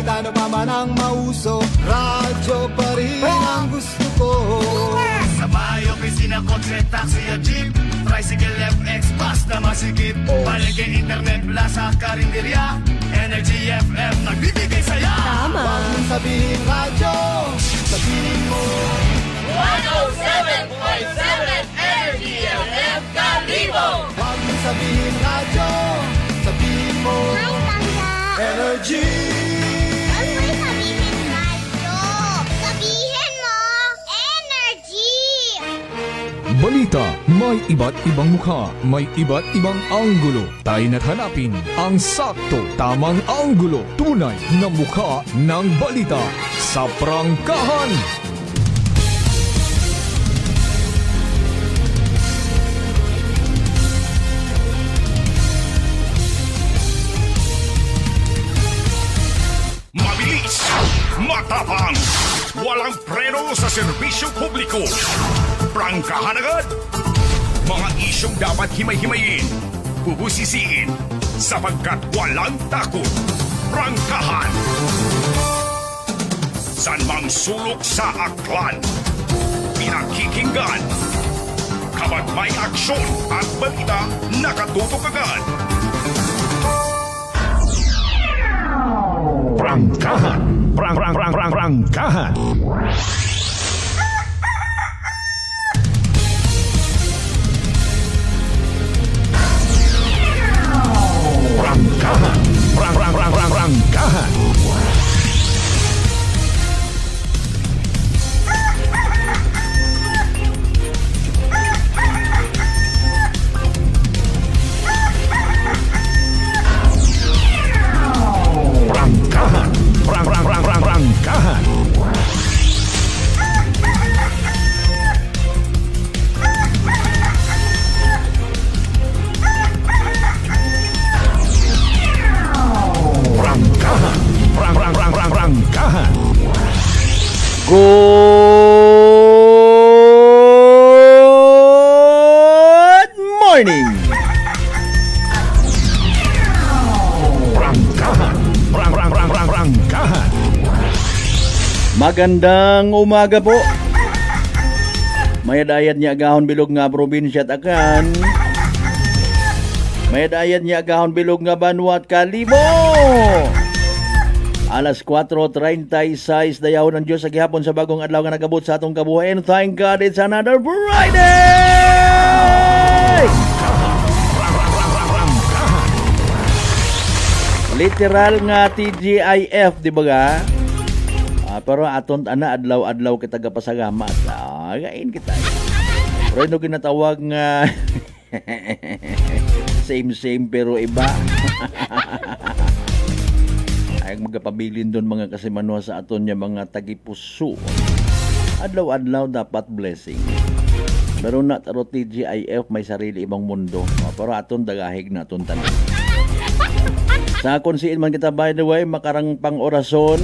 Kahit ano pa man ang mauso, radyo pa rin ang gusto ko. Sa bahay, opisina, kotse, taxi o jeep, tricycle, FX, bus na masikip, paligid, internet, plaza, karinderya, Energy FM, nagbibigay saya. Tama. Huwag mong sabihin radyo, sabihin mo 107.7 Energy FM Kalibo! Huwag mong sabihin radyo, sabihin mo Ay, tanda! Energy. Huwag mo sabihin radyo! Sabihin mo, energy! Balita, may iba't ibang mukha, may iba't ibang anggulo. Tayo na't hanapin ang sakto, tamang anggulo, tunay na mukha ng balita sa prangkahan. Mabilis, matapang, walang preno sa serbisyo publiko. Prangkahan agad. Mga isyong dapat himay-himayin, bubusisiin, sapagkat walang takot. Prangkahan. San mang sulok sa aklan, pinakikinggan. Kapag may aksyon at balita, nakatutok agad. Prangkahan. Prangkahan. Prangkahan. Prangkahan. Prangkahan. Prangkahan. Prangkahan. Good morning! Prangkahan. Prangkahan. Magandang umaga po. Mayadayad niya agahon bilog nga probinsya at akan. Mayadayad niya agahon bilog nga Banwa at Kalibo. Alas 4:36 dayaw ng Diyos sa gihapon sa bagong adlaw nga nagabot sa atong kabuhayan. Thank God it's another Friday! Literal nga TGIF, di ba ga? Pero aton ana adlaw-adlaw kita gapasagamat. Gain kita. Pero ino ginatawag nga same pero iba. Ay magapabilin doon mga kasimanwa sa aton niya mga tagipuso. Adlaw-adlaw dapat blessing. Pero na taro TGIF may sarili ibang mundo. Pero aton dagahig na aton tanan. Sa konsiin man kita by the way, makarang pang orason,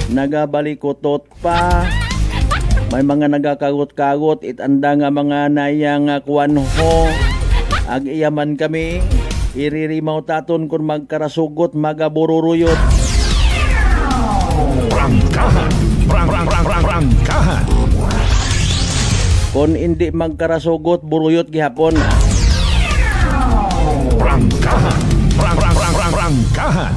nagabalikotot pa, may mga nagakagot-kagot, itanda nga mga nayang kuwanho, ag-iyaman kami, iririmaw taton kung magkarasugot, magabururuyot. Prangkahan. Prangkahan. Kung hindi magkarasugot, buruyot gihapon. Prangkahan. Prangkahan.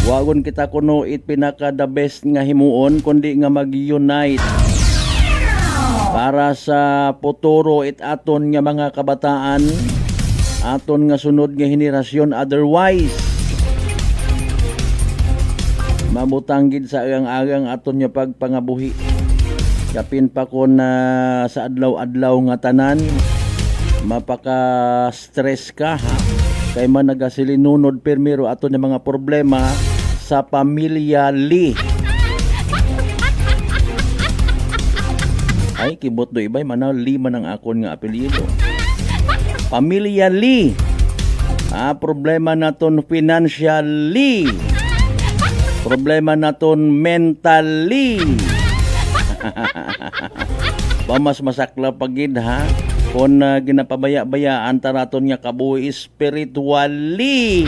Wagon kita kuno it pinaka the best nga himuon, kundi nga mag-unite para sa futuro it aton nga mga kabataan, aton nga sunod nga henerasyon. Otherwise mabutanggid sa agang-agang aton nga pagpangabuhi. Kapin pa ko na sa adlaw-adlaw nga tanan mapaka-stress ka ha. Kay man nagasilinunod permiro aton nga mga problema sa pamilya li. Ay kibot do ibay manaw lima ng akon nga apelyido. Pamilya li. Problema naton financially. Problema naton mentally. Pamas masakla pagid ha. Kung ginapabaya-bayaan taraton nga kabuhi spiritually.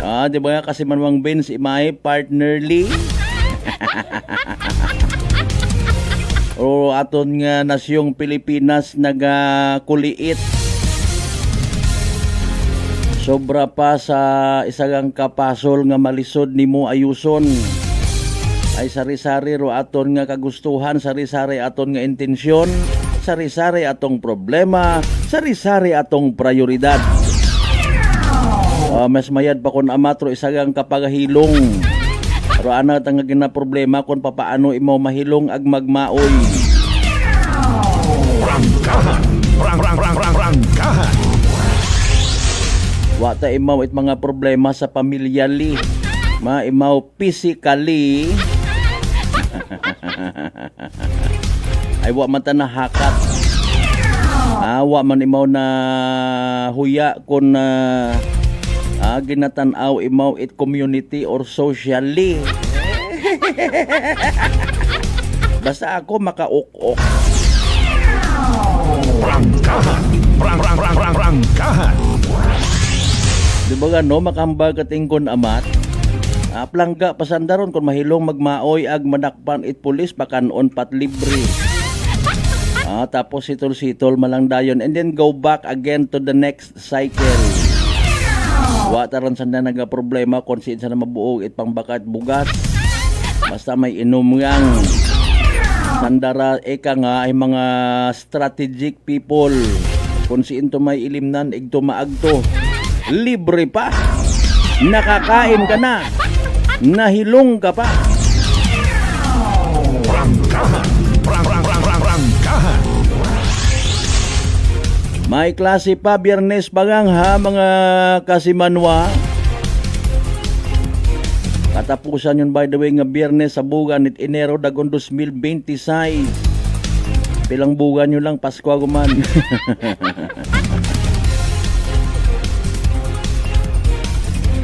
Di ba nga kasi manwang Vince Imay partnerly? O aton nga nasyong Pilipinas nagakuliit. Sobra pa sa isang kapasol nga malisod nimo ayuson. Ay sari-sari ro aton nga kagustuhan, sari-sari aton nga intensyon, sari-sari atong problema, sari-sari atong prioridad. Mas mayad pa kun amatro isagang kapagahilong. Pero ana tang nga problema kung papaano imo mahilong ag magmaoy. Rangkahan. Rangkahan. Wa ta imaw it mga problema sa pamilyali. Imaw physically. Ay wa man ta nahakat. Wa man imaw na huya kun ginatanaw imaw it community or socially. Basta ako makauk-ok. Rangkahan. Rangkahan. Di ba gano makambag katingkon amat? Plangga pasandaron kung mahilong magmaoy ag manakpan it pulis pakanon pat libre. Tapos sitol-sitol malang dayon and then go back again to the next cycle. Wa taran sanda naga problema kung sinsa na mabuog it pangbakat bugas. Basta may inom ngang sandara eka nga ay mga strategic people. Kung sinto may ilimnan igto maagto. Libre pa. Nakakain ka na. Nahilong ka pa. Rangkahan. Rangkahan. May klase pa Biyernes bagang ha mga kasimanwa. Katapusan yun by the way nga Biyernes sa bugan it Enero dagon 2026. Pilang bugan nyo lang Pasko guman.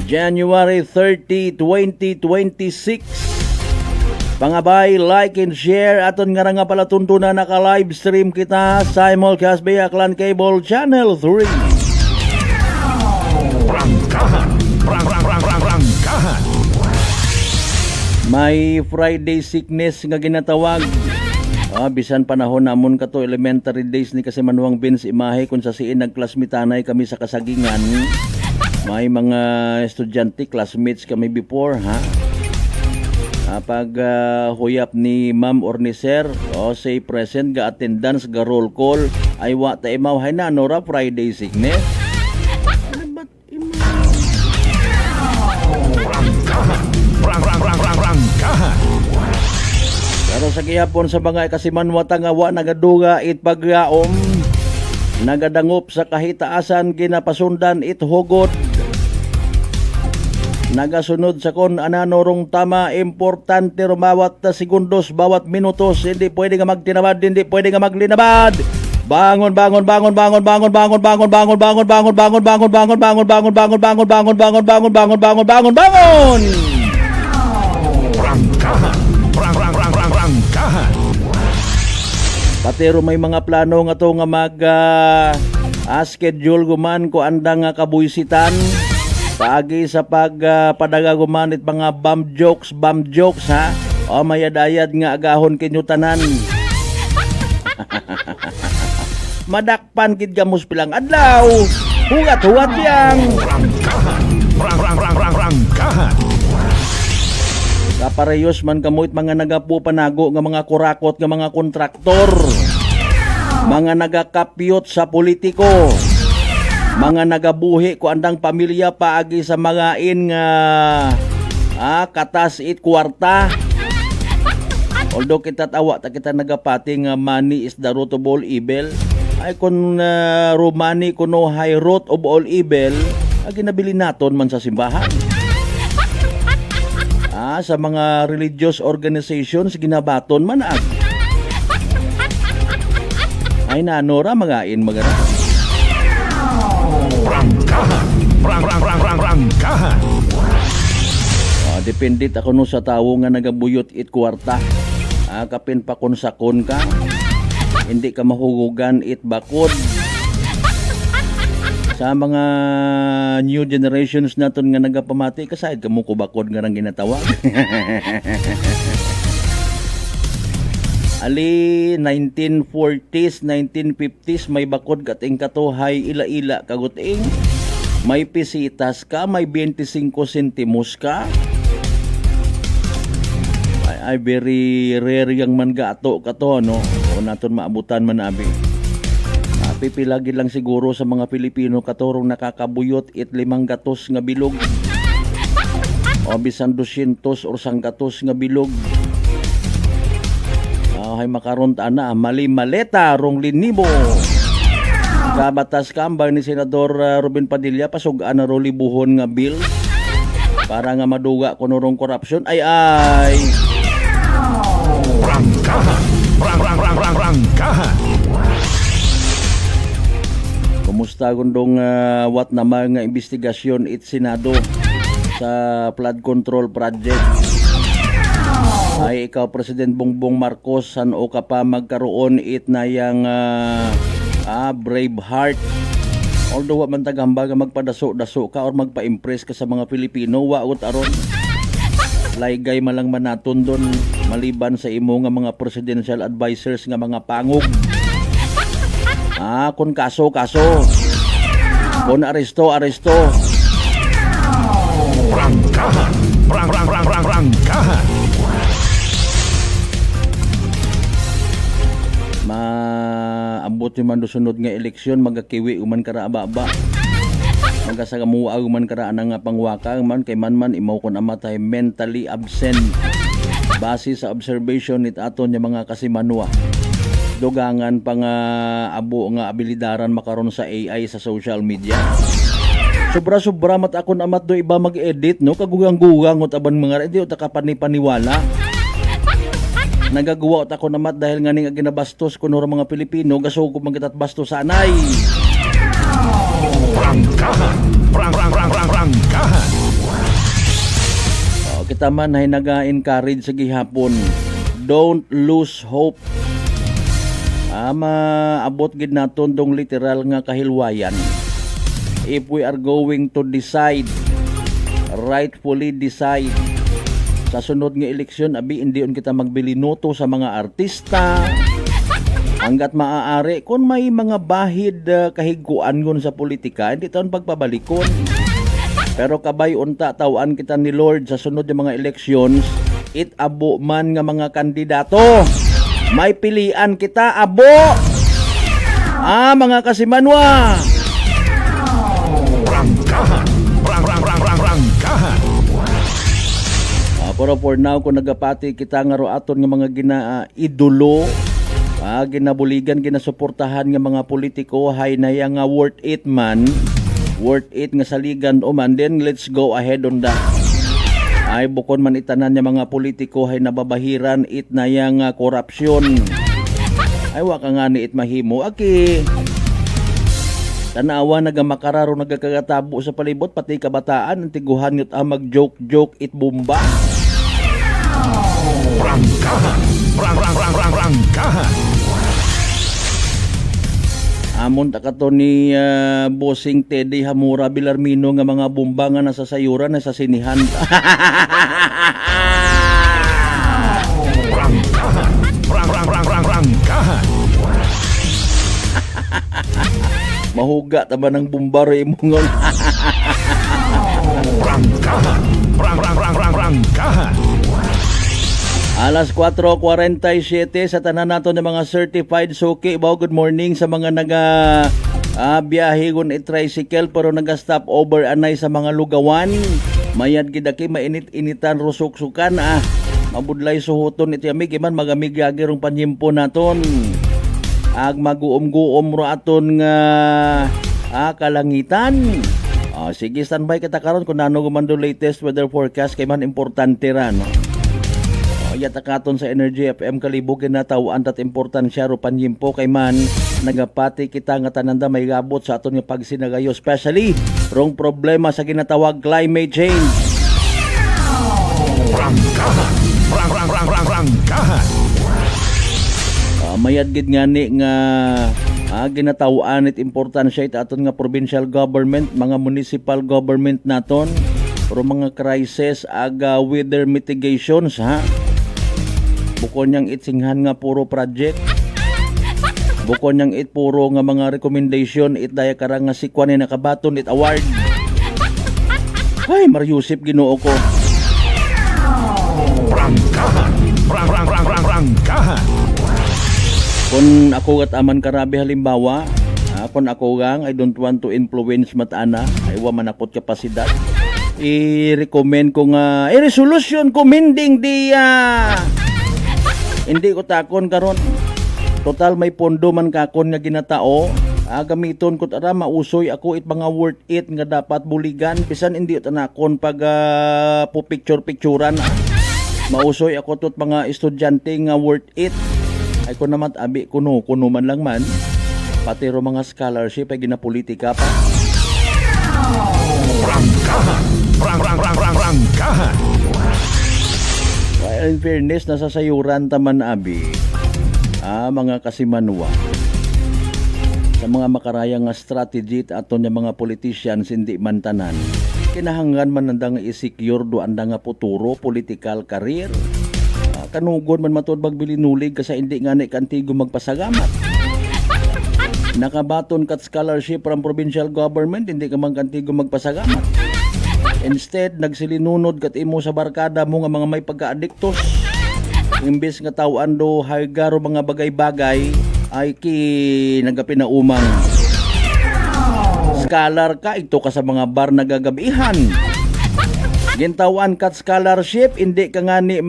January 30, 2026. Pangabay, like and share aton nga nga pala tuntunan naka-live stream kita simulcast via Clan Cable Channel 3. Rangkahan. Rangkahan. May Friday sickness nga ginatawag. Bisan panahon namon kato elementary days ni kasi manuang Vince Imahe kung sa siin nagklasmitanay kami sa kasagingan. May mga estudyante, classmates kami before, ha? Pag huyap ni ma'am or ni sir, say present, ga attendance, ga roll call, ay wa ta imaw, hay na, nora, Friday sickness. Rangkahan. Pero sa gihapon sa mga kasimanwata nga wa nagaduga it pagyaom, nagadangop sa kahitaasan, ginapasundan it hugod. Nagasunod sa kon ananorong tama, importante rumawat na segundos, bawat minutos, hindi pwede nga magtinabad, hindi pwede nga maglinabad. Bangon. Rangkahan. Rangkahan. Patero may mga plano nga to nga mag schedule guman ko andang nga kabuisitan. Paagi sa pagpadaga gumanit mga bam jokes ha. Mayadayad nga agahon kinyutanan. Madakpan kid gamos pilang adlaw. Hugat yang. Rangkahan. Kaparehos man kamoit mga nagapu panago nga mga kurakot nga mga kontraktor. Mga nagakapyot sa politiko. Mga nagabuhi ko andang pamilya paagi sa mga nga katas it kwarta. Although kita tawa ta kita nagapati nga money is the root of all evil, ay kung money kuno high root of all evil, ginabili naton man sa simbahan. Sa mga religious organizations ginabaton man ag. Ay nanora magain magara. Rangkahan. Depende ako no sa tao nga nagabuyot it kwarta. Kapin pa kun sakon ka. Hindi ka mahugugan it bakod. Sa mga new generations naton nga nagapamati, kasayad kamo ko bakod nga nang ginatawag. Ali 1940s, 1950s may bakod kating katuhay ila-ila kaguting. May pisitas ka, may 25 sentimos ka. Ay very rare yang man gato kato no. O naton maabutan man abi. Pipilagi lang siguro sa mga Pilipino katurong nakakabuyot it 5 gatos nga bilog. O bisan 200 or 100 gatos nga bilog. Ay makaron ta na mali-maleta rong linibo. Kabatas kambang ni Senador Ruben Padilla pasugaan na ro libuhon nga bill para nga maduga kuno rong korupsyon. Ay Rangkahan. Rangkahan. kumusta gundong what naman nga investigasyon it Senado sa flood control project? Ay ikaw President Bongbong Marcos o ka pa magkaroon it na yang brave heart, although wa man tagambag nga magpadaso-daso ka or magpa-impress ka sa mga Pilipino, waot aron laygay malang manaton don maliban sa imo nga mga presidential advisors nga mga pangog. Kung kaso kung aresto Rangkahan. Rangkahan. maabot yung man sunod nga eleksyon magakiwi uman kara aba-aba magasagamuag uman kara anang nga pangwaka man kay man imaw kon amatay mentally absent base sa observation nit aton nga mga kasimanwa dugangan pa nga abo nga abilidaran makaron sa AI sa social media. Sobra-sobra mat akon amat do iba mag-edit no kagugang-gugang ot aban mga hindi uta ka paniwala. Nagagawa ot ako namat dahil nga ning ginabastos kuno ra mga Pilipino gasugod man kitat bastos sanay. Rangkahan. Rangkahan. Kita man ay naga-encourage sa gihapon. Don't lose hope. Maabot gid naton dong literal nga kahilwayan. If we are going to decide, rightfully decide, sa sunod nga eleksyon, abi indion kita magbilinuto sa mga artista, hanggat maaari, kung may mga bahid kahiguan ngon sa politika, hindi taon pagpabalikon. Pero kabay unta tawaan kita ni Lord sa sunod nga mga elections, it abo man nga mga kandidato. May pilian kita, abo! Mga kasimanwa! Rangkahan. Rangkahan. Pero for now, kung nagapati kita nga ro aton nga mga idolo, ginabuligan, ginasuportahan nga mga politiko, hay na yang worth it man, worth it nga saligan o man, then let's go ahead on that. Ay bukod man itanan nga mga politiko hay nababahiran it na yang korupsyon. Ay waka nga ni it mahimo. Aki, tanawa nagamakara ro nagakagatabo sa palibot pati kabataan tiguhan yut mag-joke it bomba. Rangkahan. Rangkahan. Amon takato ni Bossing Teddy Hamura Bilarmino nga mga bomba nga nasa sayuran na sa sinihan. Rangkahan. Rangkahan. Mahuga taba ng bumbaro mo ngon. Rangkahan. Rangkahan. Alas 4:47 sa tanan nato ng mga certified suki. Good morning sa mga biyahe gon tricycle pero naga-stop over anay sa mga lugawan. Mayad gidaki mainit-initan rusuk-sukan mabudlay suhuton iti amig man magamig yagirong panyimpo naton. Ag maguom-guom ro aton nga kalangitan. Sige, standby kita karon kung nano gumando latest weather forecast kay man importante ra no. Yata katon sa Energy FM kalibog ginatawaan tat importansya ro panyimpo kay man nagapati kita nga tananda may gabot sa aton nga pagsinagayo, especially rong problema sa ginatawag climate change. Rangkahan. Rangkahan. Mayad gid ngani nga Ginatawaan it importansya it aton nga provincial government, mga municipal government naton, pero mga crisis aga weather mitigations ha. Bukod niyang itsinghan nga puro project. Bukod niyang it puro nga mga recommendation it daya karang nga sikwan ni nakabaton it award. Ay, Mariusip Ginoo ko. Prangkahan. Kung ako kat aman karabi halimbawa, kung ako gang I don't want to influence matana, ay wa man akot kapasidad. I-recommend ko nga resolution ko mending di hindi ko takon karon. Total may pondo man kakon nga ginatao. Gamiton ko tara mausoy ako it mga worth it nga dapat buligan bisan hindi tanakon pag po picturean. Mausoy ako tot mga estudyante nga worth it. Ay ko naman abi kuno man lang man pati ro mga scholarship ay ginapolitika pa. Prangkahan. Well, in fairness nasasayuran taman abi mga kasimanwa sa mga makarayang nga strategy aton nga mga politicians hindi man tanan kinahanglan man nandang i-secure do anda nga futuro political career. Kanugod man matod magbilinulig kasi hindi nga ni kantigo magpasagamat. Nakabaton kat scholarship from provincial government, hindi ka man kantigo magpasagamat. Instead, nagsilinunod kat imo sa barkada mo nga mga may pagka-adiktos. Imbes nga tawaan do hargaro mga bagay-bagay ay nagapinaumang. Scholar ka, ito ka sa mga bar nagagabihan. Gintawan kat scholarship, hindi ka nga ni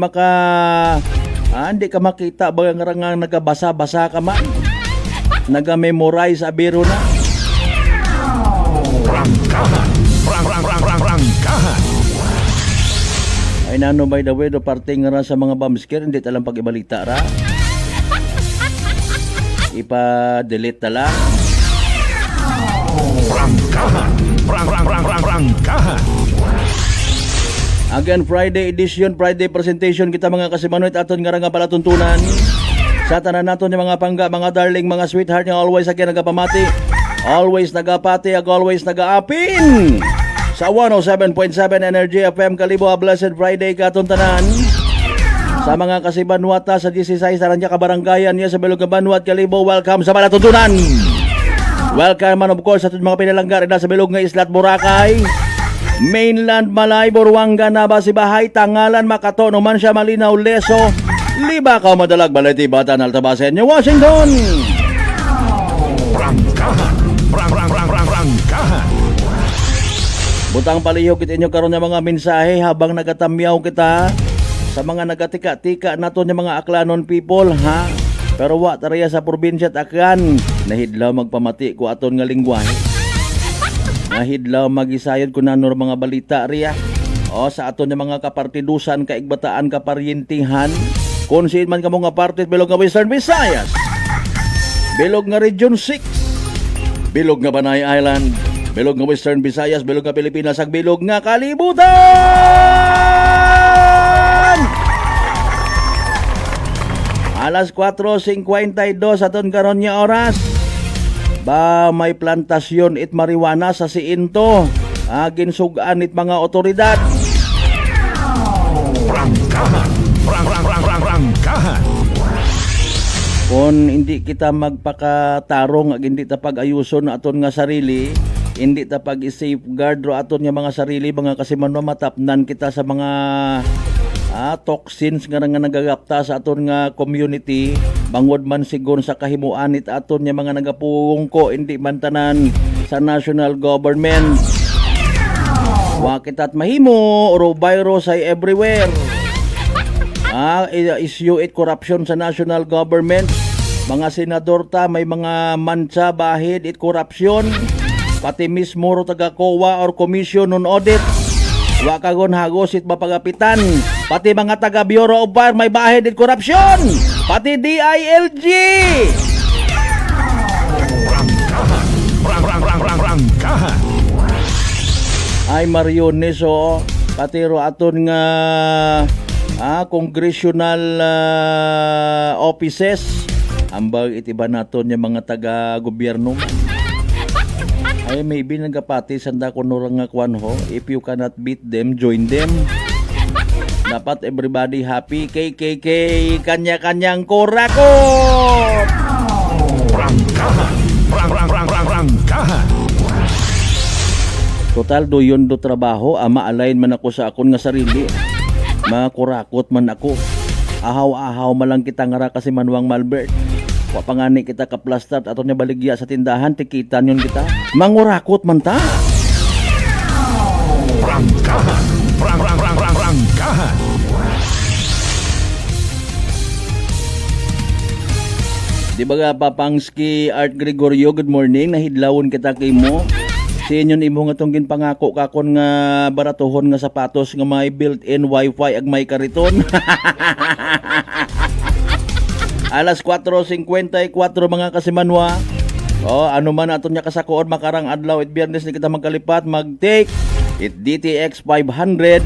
hindi ka makita bagang rangang nagabasa-basa ka man. Naga-memorize abiro na. Prangkahan. Ay nano by the way, do parting ra sa mga bamsker, hindi talang pag-ibalita ra. Ipa-delete na lang. Prangkahan. Again, Friday edition, Friday presentation kita mga kasimanoy at aton nga nga palatuntunan. Sa tanan naton yung mga pangga, mga darling, mga sweetheart nga always again nagapamati. Always nagapati, always nagaapin. Sa 107.7 Energy FM Kalibo, a blessed Friday katon tanan. Sa mga kasibanwata sa 16 Saranya Kabaranggayan niya sa Bilog Banwat Kalibo, welcome sa palatuntunan. Welcome man of course sa mga pinalanggar na sa Bilog nga Islat Boracay. Mainland Malay, Buruanga, Nabasibahay, Tangalan, Makato, man siya Malinaw, Leso, Liba ka madalag, Balete, Batan, Altabasen, Washington. Prangkahan. Butang palihog kita inyo karon ng mga mensahe habang nagatamyaw kita sa mga nagatika-tika nato ng mga aklanon people ha. Pero wa tariya sa probinsya at aklan nahidlaw magpamati ko aton nga lingwahe. Nahidlaw magisayod ko nanor mga balita riya. O sa aton nga mga kapartidusan, kaigbataan, kaparyentihan. Kung siin man kamo nga partit bilog nga Western Visayas. Bilog nga Region 6. Bilog nga Banay Island. Bilog nga Western Visayas, bilog nga Pilipinas, ag bilog nga kalibutan. Alas 4:52 aton karon nga oras. Ba may plantasyon it marijuana sa Siinto. Ginsugaan it mga otoridad. Prangkahan. Kung hindi kita magpakatarong ag hindi ta pag-ayuson aton nga sarili, hindi ta pag-safeguard ro aton nga mga sarili, mga kasimanwa matapnan kita sa mga toxins nga nagagapta sa aton nga community. Bangod man sigon sa kahimuan it aton nga mga nagapungko, hindi man tanan sa national government. Wa kita't mahimo ro virus ay everywhere. Issue it corruption sa national government. Mga senador ta may mga mancha bahid it corruption. Pati mismo ro taga COA or Commission on Audit. Wa kagon hagos it mapagapitan. Pati mga taga Bureau of Fire may bahid it corruption. Pati DILG. Prangkahan. Ay Mariones o pati ro aton nga congressional offices Ambag itiba naton yung mga taga-gobyerno. Ay maybe nagapati sanda ko nurang nga kwan ho. If you cannot beat them, join them. Dapat everybody happy. KKK, kanya-kanyang kurakot! Prangkahan. Total do yun do trabaho, ma-align man ako sa akon nga sarili. Makurakot man ako. Ahaw-ahaw malang kita ngara kasi Manuang Malbert. Wa pangani kita kaplastat ato niya baligya sa tindahan, tikitan yun kita. Mangurakot man ta. Prangkahan. Prangkahan. Di ba nga Papangski Art Gregorio, good morning. Nahidlawon kita kay mo. Sa inyo imo nga tong ginpangako kakon nga baratuhon nga sapatos nga may built-in wifi ag may kariton. Alas 4:54 mga kasimanwa. Ano man aton nya kasakoon makarang adlaw it Biyernes ni kita magkalipat mag-take it DTX 500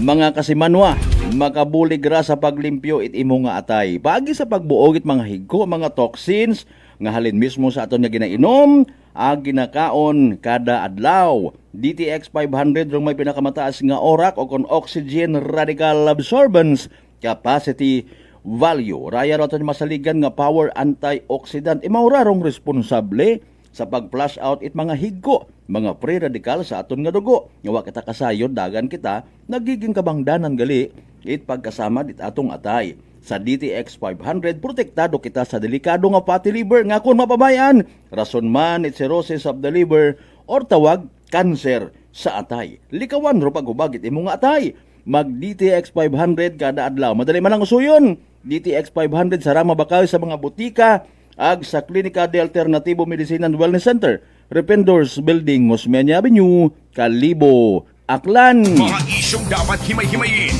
mga kasimanwa. Makabulig ra sa paglimpyo it imo nga atay. Pagi sa pagbuog it mga higko, mga toxins nga halin mismo sa aton nga ginainom ag ginakaon kada adlaw. DTX 500 rong may pinakamataas nga orak o kon oxygen radical absorbance capacity value. Raya raton masaligan nga power antioxidant. Imaura rong responsable sa pag-flush out it mga higko, mga free radical sa aton nga dugo. Nga kita kasayod dagan kita nagiging kabangdanan gali it pagkasama dit atong atay. Sa DTX 500, protektado kita sa delikado nga fatty liver nga kung mapabayan, rason man it cirrhosis of the liver or tawag cancer sa atay. Likawan ro pagubagit imo nga atay. Mag DTX 500 kada adlaw. Madali man lang usuyon. DTX 500 sarang mabakaw sa mga butika ag sa Klinika de Alternativo Medicine and Wellness Center, Rependors Building, Osmeña Avenue, Kalibo, Aklan. Mga isyong dapat himay-himayin,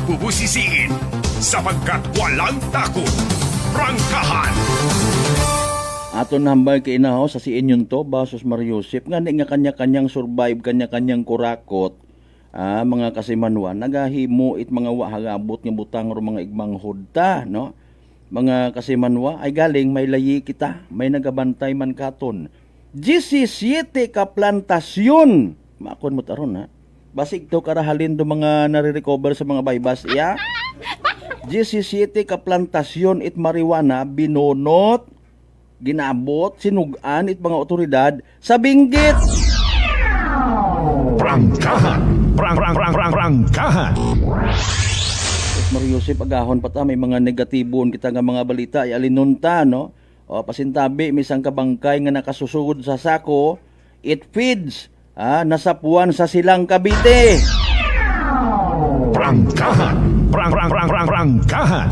bubusisiin, sapagkat walang takot. Prangkahan. Aton hambay kay inaho sa si inyon to, Basos Mariusip, nga nga kanya-kanyang survive, kanya-kanyang kurakot. Mga kasimanwa, nagahimo it mga wahagabot nga butang o mga igmang hudta, no? Mga kasimanwa, ay galing may layi kita, may nagabantay man katon. 17 ka plantasyon. Makon mo taron ha. Basig to karahalin do mga nare-recover sa mga baybas iya. 17 ka plantasyon it marijuana binonot, ginabot, sinugan it mga otoridad sa Benguet. Prangkahan. Prangkahan. Mariusip agahon pa ta may mga negatibon kita nga mga balita ay alinunta no. Pasintabi misang kabangkay nga nakasusugod sa sako, it feeds nasapuan sa Silang Cavite. Prangkahan. Prangkahan.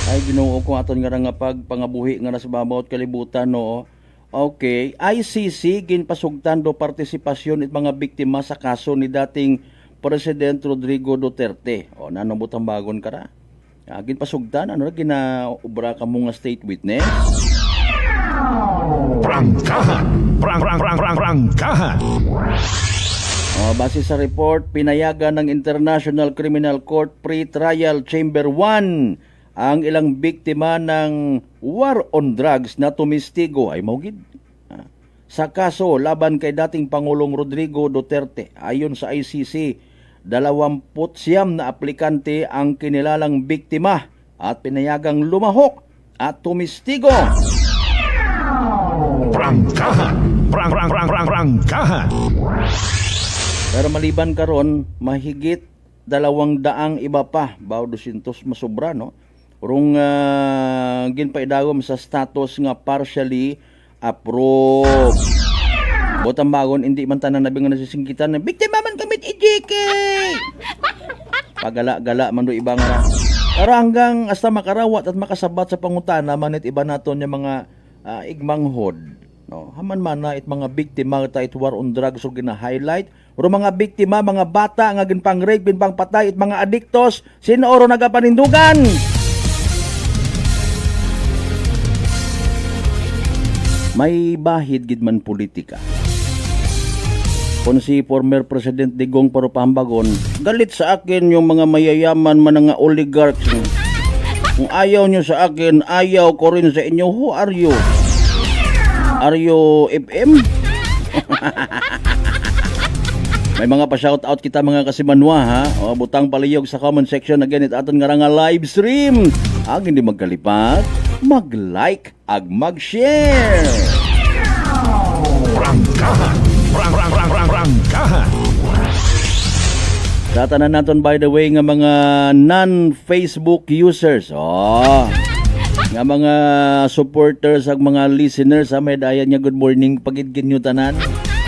Ay Ginoo ko aton nga pagpangabuhi nga nasa babawt kalibutan no. Okay, ICC ginpasugtan do partisipasyon it mga biktima sa kaso ni dating President Rodrigo Duterte. Nanabutang bagon ka ra. Ginpasugtan ginaubra ka mo nga state witness. Prangkahan. Prangkahan. Base sa report, pinayagan ng International Criminal Court Pre-Trial Chamber 1 ang ilang biktima ng war on drugs na tumistigo ay maugid sa kaso laban kay dating Pangulong Rodrigo Duterte. Ayon sa ICC, 29 na aplikante ang kinilalang biktima at pinayagang lumahok at tumistigo. Prangkahan. Prangkahan. Pero maliban karon, mahigit 200 iba pa, baw 200 masobra no. Urong ginpaidagom sa status nga partially approved. Botang bagon hindi man tanan nabi nga nasisingkitan na biktima man kamit EJK. Pagala-gala man do ibang ra. Pero hanggang hasta makarawat at makasabat sa pangutana manit iba naton yung mga igmanghod. No, haman man na it mga biktima ta it war on drugs so gina-highlight. Uro mga biktima, mga bata nga ginpang-rape, ginpang-patay it mga adiktos, sino oro nagapanindugan? May bahid gid man politika. Kung si former President Digong Paropambagon, galit sa akin yung mga mayayaman man nga oligarchs. Kung ayaw nyo sa akin, ayaw ko rin sa inyo. Who are you? Are you FM? May mga pa-shoutout kita mga kasimanwa ha. O, butang paliyog sa comment section again it aton nga nga live stream. Ag hindi magkalipat, mag-like ag mag-share. Prangkahan. Prangkahan. Sa tanan naton by the way nga mga non-Facebook users. Oh. Nga mga supporters ag mga listeners sa may dayan nga good morning pagidgin nyo tanan.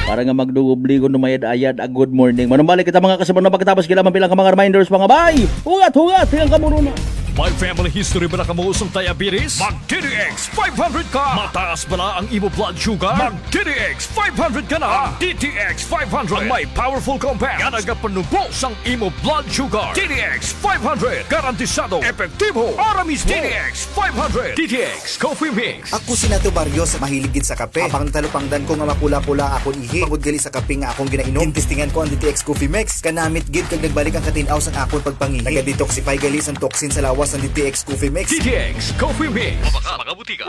Para nga magdugobligo no mayad-ayad a good morning. Manumbalik kita mga kasama na pagkatapos kailangan bilang ka mga reminders mga bay. Hugat, hanggang kamuno na. May family history ba na kamuusong diabetes? Mag-DTX 500 ka! Mataas ba na ang imo blood sugar? Mag-DTX 500 ka na! DTX 500 ang may powerful compounds nga nagapanubos ang imo blood sugar. DTX 500 garantisado, epektibo, aramis DTX 500 DTX Coffee Mix. Ako si Nato Barrios, mahilig gid sa kape. Apang talupangdan ko nga mapula-pula akong ihi. Pagod gali sa kape nga akong ginainom. Intistingan ko ang DTX Coffee Mix. Kanamit gid kag nagbalik ang katinaw sa akong pagpangihi. Naga-detoxify gali ang toxin sa lawas ng DTX Coffee Mix. DTX Coffee Mix. Mabaka mga butika.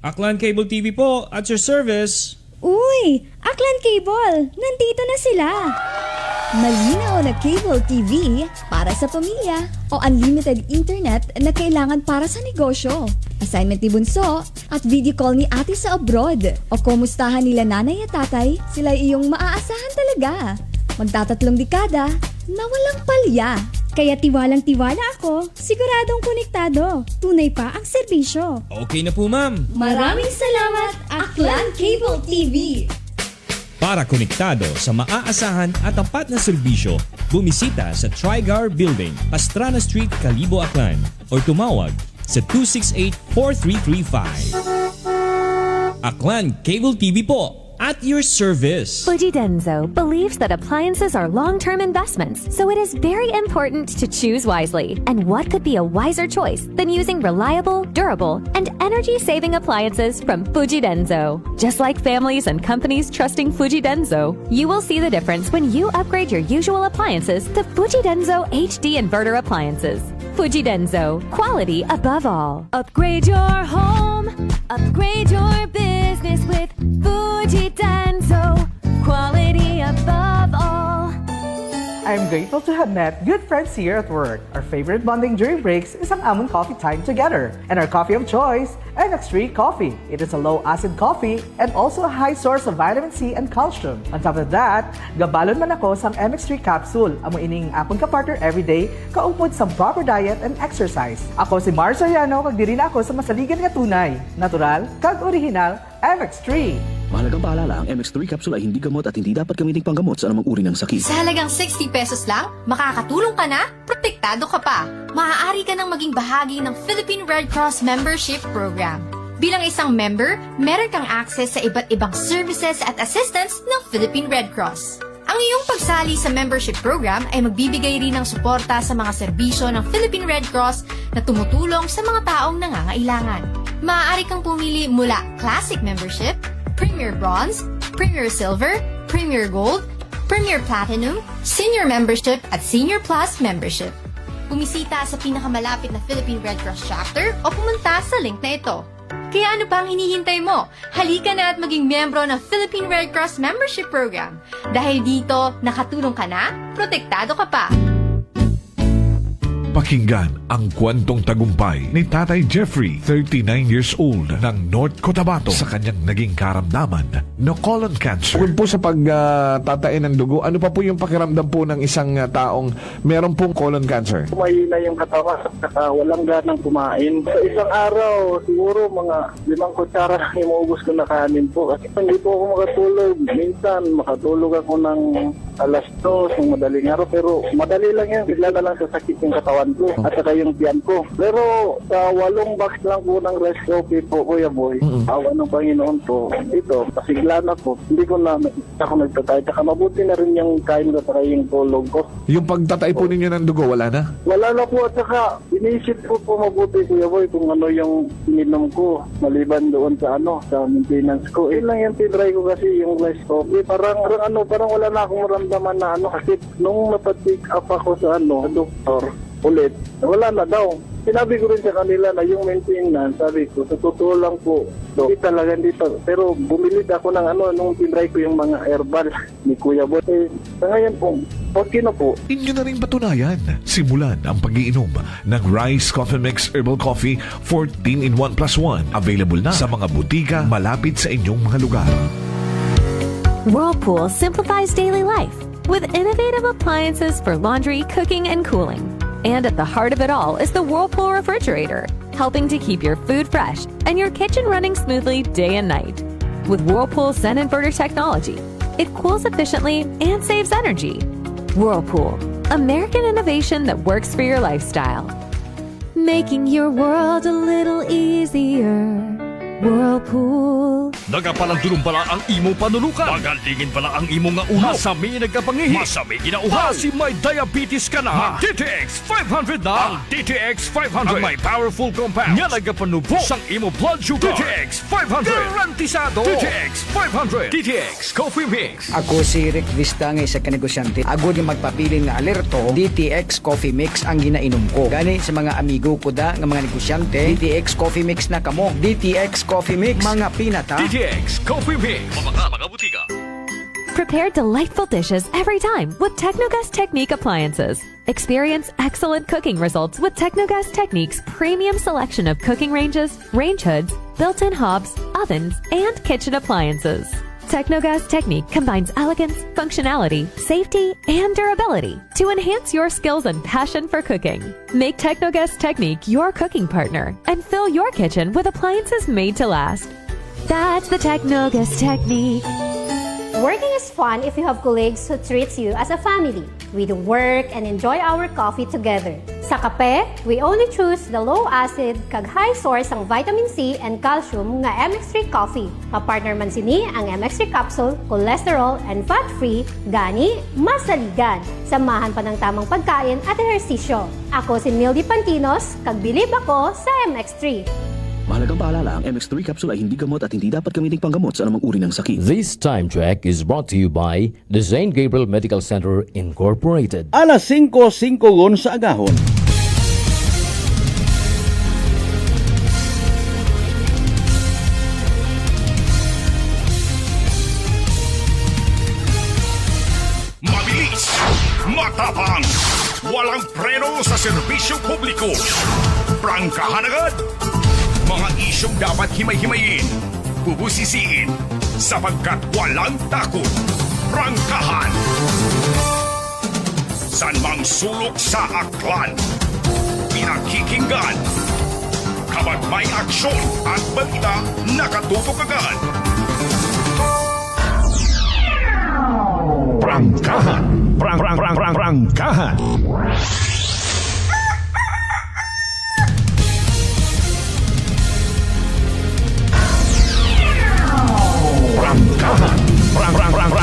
Aklan Cable TV po, at your service. Uy! Aklan Cable! Nandito na sila! Malinaw na cable TV para sa pamilya o unlimited internet na kailangan para sa negosyo. Assignment ni Bunso at video call ni ate sa abroad. O kumustahan nila nanay at tatay, sila iyong maaasahan talaga. Magtatatlong dekada na walang palya. Kaya tiwalang-tiwala ako, siguradong konektado. Tunay pa ang serbisyo. Okay na po ma'am. Maraming salamat, Aklan Cable TV! Para konektado sa maaasahan at tapat na serbisyo, bumisita sa Trigar Building, Pastrana Street, Calibo, Aklan o tumawag sa 268-4335. Aklan Cable TV po, at your service. Fujidenzo believes that appliances are long-term investments, so it is very important to choose wisely. And what could be a wiser choice than using reliable, durable, and energy-saving appliances from Fujidenzo? Just like families and companies trusting Fujidenzo, you will see the difference when you upgrade your usual appliances to Fujidenzo HD inverter appliances. Fujidenzo, quality above all. Upgrade your home, upgrade your business with Fujidenzo, quality above all. I'm grateful to have met good friends here at work. Our favorite bonding during breaks is ang amon coffee time together. And our coffee of choice, MX3 Coffee. It is a low-acid coffee and also a high source of vitamin C and calcium. On top of that, gabalon man ako sa MX3 capsule. Amo ining akong kapartner everyday, kaupod sa proper diet and exercise. Ako si Mars Soriano, kag diri na ako sa masaligan nga tunay, natural, kag original, MX3. Mahalagang paalala, ang MX3 capsule ay hindi gamot at hindi dapat gamiting panggamot sa anumang uri ng sakit. Sa halagang 60 pesos lang, makakatulong ka na, protektado ka pa. Maaari ka nang maging bahagi ng Philippine Red Cross Membership Program. Bilang isang member, meron kang access sa iba't ibang services at assistance ng Philippine Red Cross. Ang iyong pagsali sa membership program ay magbibigay rin ng suporta sa mga serbisyo ng Philippine Red Cross na tumutulong sa mga taong nangangailangan. Maaari kang pumili mula Classic Membership, Premier Bronze, Premier Silver, Premier Gold, Premier Platinum, Senior Membership at Senior Plus Membership. Bumisita sa pinakamalapit na Philippine Red Cross chapter o pumunta sa link na ito. Kaya ano pa ang hinihintay mo? Halika na at maging miyembro ng Philippine Red Cross Membership Program. Dahil dito, nakatulong ka na, protektado ka pa. Pakinggan ang kwentong tagumpay ni Tatay Jeffrey, 39 years old, ng North Cotabato sa kanyang naging karamdaman na colon cancer. Bukod po sa pagtatain ng dugo, ano pa po yung pakiramdam po ng isang taong meron pong colon cancer? Mahina yung katawan at walang ganang kumain. Sa isang araw, siguro mga 5 kutsara lang imuubos ko na kanin po. Kasi hindi po ako makatulog. Minsan, makatulog ako ng alas 2 ng madaling araw. Pero madali lang yan. Bigla na lang sasakit yung katawan ko at saka yung tiyan ko. Pero sa 8 box lang po ng rice coffee po, Kuya Boy, awa ng Panginoon po, ito, pasigla na po. Hindi ko na ako nagtatay. Saka mabuti na rin yung kain ko saka yung tulog ko. Yung pagtatay po ninyo ng dugo, wala na? Wala na po at saka iniisip ko po mabuti, Kuya Boy, kung ano yung ininom ko maliban doon sa sa maintenance ko. Yun lang yung tinry ko kasi yung rice coffee. Parang wala na akong maramdaman na kasi nung napatik up ako sa doktor, ulit, wala na daw. Sinabi ko rin sa kanila na yung maintenance, sabi ko, sa totoo lang po, hindi talaga dito. Pero bumili ako ng nung tinry ko yung mga herbal ni Kuya Boy. Sa ngayon po, okay na po. Inyo na rin patunayan. Simulan ang pag-iinom ng Rice Coffee Mix Herbal Coffee 14 in 1 plus 1. Available na sa mga butika malapit sa inyong mga lugar. Whirlpool simplifies daily life with innovative appliances for laundry, cooking, and cooling. And at the heart of it all is the Whirlpool refrigerator, helping to keep your food fresh and your kitchen running smoothly day and night. With Whirlpool Sun Inverter technology, it cools efficiently and saves energy. Whirlpool, American innovation that works for your lifestyle. Making your world a little easier. Whirlpool. Nagapalandulong pala ang imong panulukan. Magalingin pala ang imong nga uhaw. Masami nagkapangihi. Masami ginauhaw. Si may diabetes ka na. DTX 500 na. Ang DTX 500. Ang may powerful compounds. Nga nagapanubo sang imo blood sugar. DTX 500. Garantisado. DTX 500. DTX Coffee Mix. Ako si Rick Vista nga isa ka negosyante. Ako di magpapiling nga alerto, DTX Coffee Mix ang ginainom ko. Gani sa mga amigo ko da nga mga negosyante, DTX Coffee Mix na kamo. DTX Coffee Mix, mga pinata. DTX Coffee Mix. Mga butika. Prepare delightful dishes every time with Technogas Technique appliances. Experience excellent cooking results with Technogas Technique's premium selection of cooking ranges, range hoods, built-in hobs, ovens, and kitchen appliances. Technogas Technique combines elegance, functionality, safety, and durability to enhance your skills and passion for cooking. Make Technogas Technique your cooking partner and fill your kitchen with appliances made to last. That's the Technogas Technique. Working is fun if you have colleagues who treats you as a family. We do work and enjoy our coffee together. Sa kape, we only choose the low-acid kag high source ang vitamin C and calcium nga MX3 coffee. Kapartner man sini ang MX3 capsule, cholesterol and fat-free, gani masaligan. Samahan pa ng tamang pagkain at ehersisyo. Ako si Mildy Pantinos, kag bilib ako sa MX3. Mahalagang paalala, ang MX3 capsule ay hindi gamot at hindi dapat gamiting panggamot sa anumang uri ng sakit. This time check is brought to you by the St. Gabriel Medical Center Incorporated. Alas 5:05 sa agahon. Mabilis, matapang, walang preno sa serbisyo publiko. Prangkahan agad. Mga isyong dapat himay-himayin, bubusisiin, sapagkat walang takot. Prangkahan. San mang sulok sa aklan, pinakikinggan. Kapag may aksyon at balita, nakatutok agad. Prangkahan. Prangkahan. Prangkahan. Prangkahan.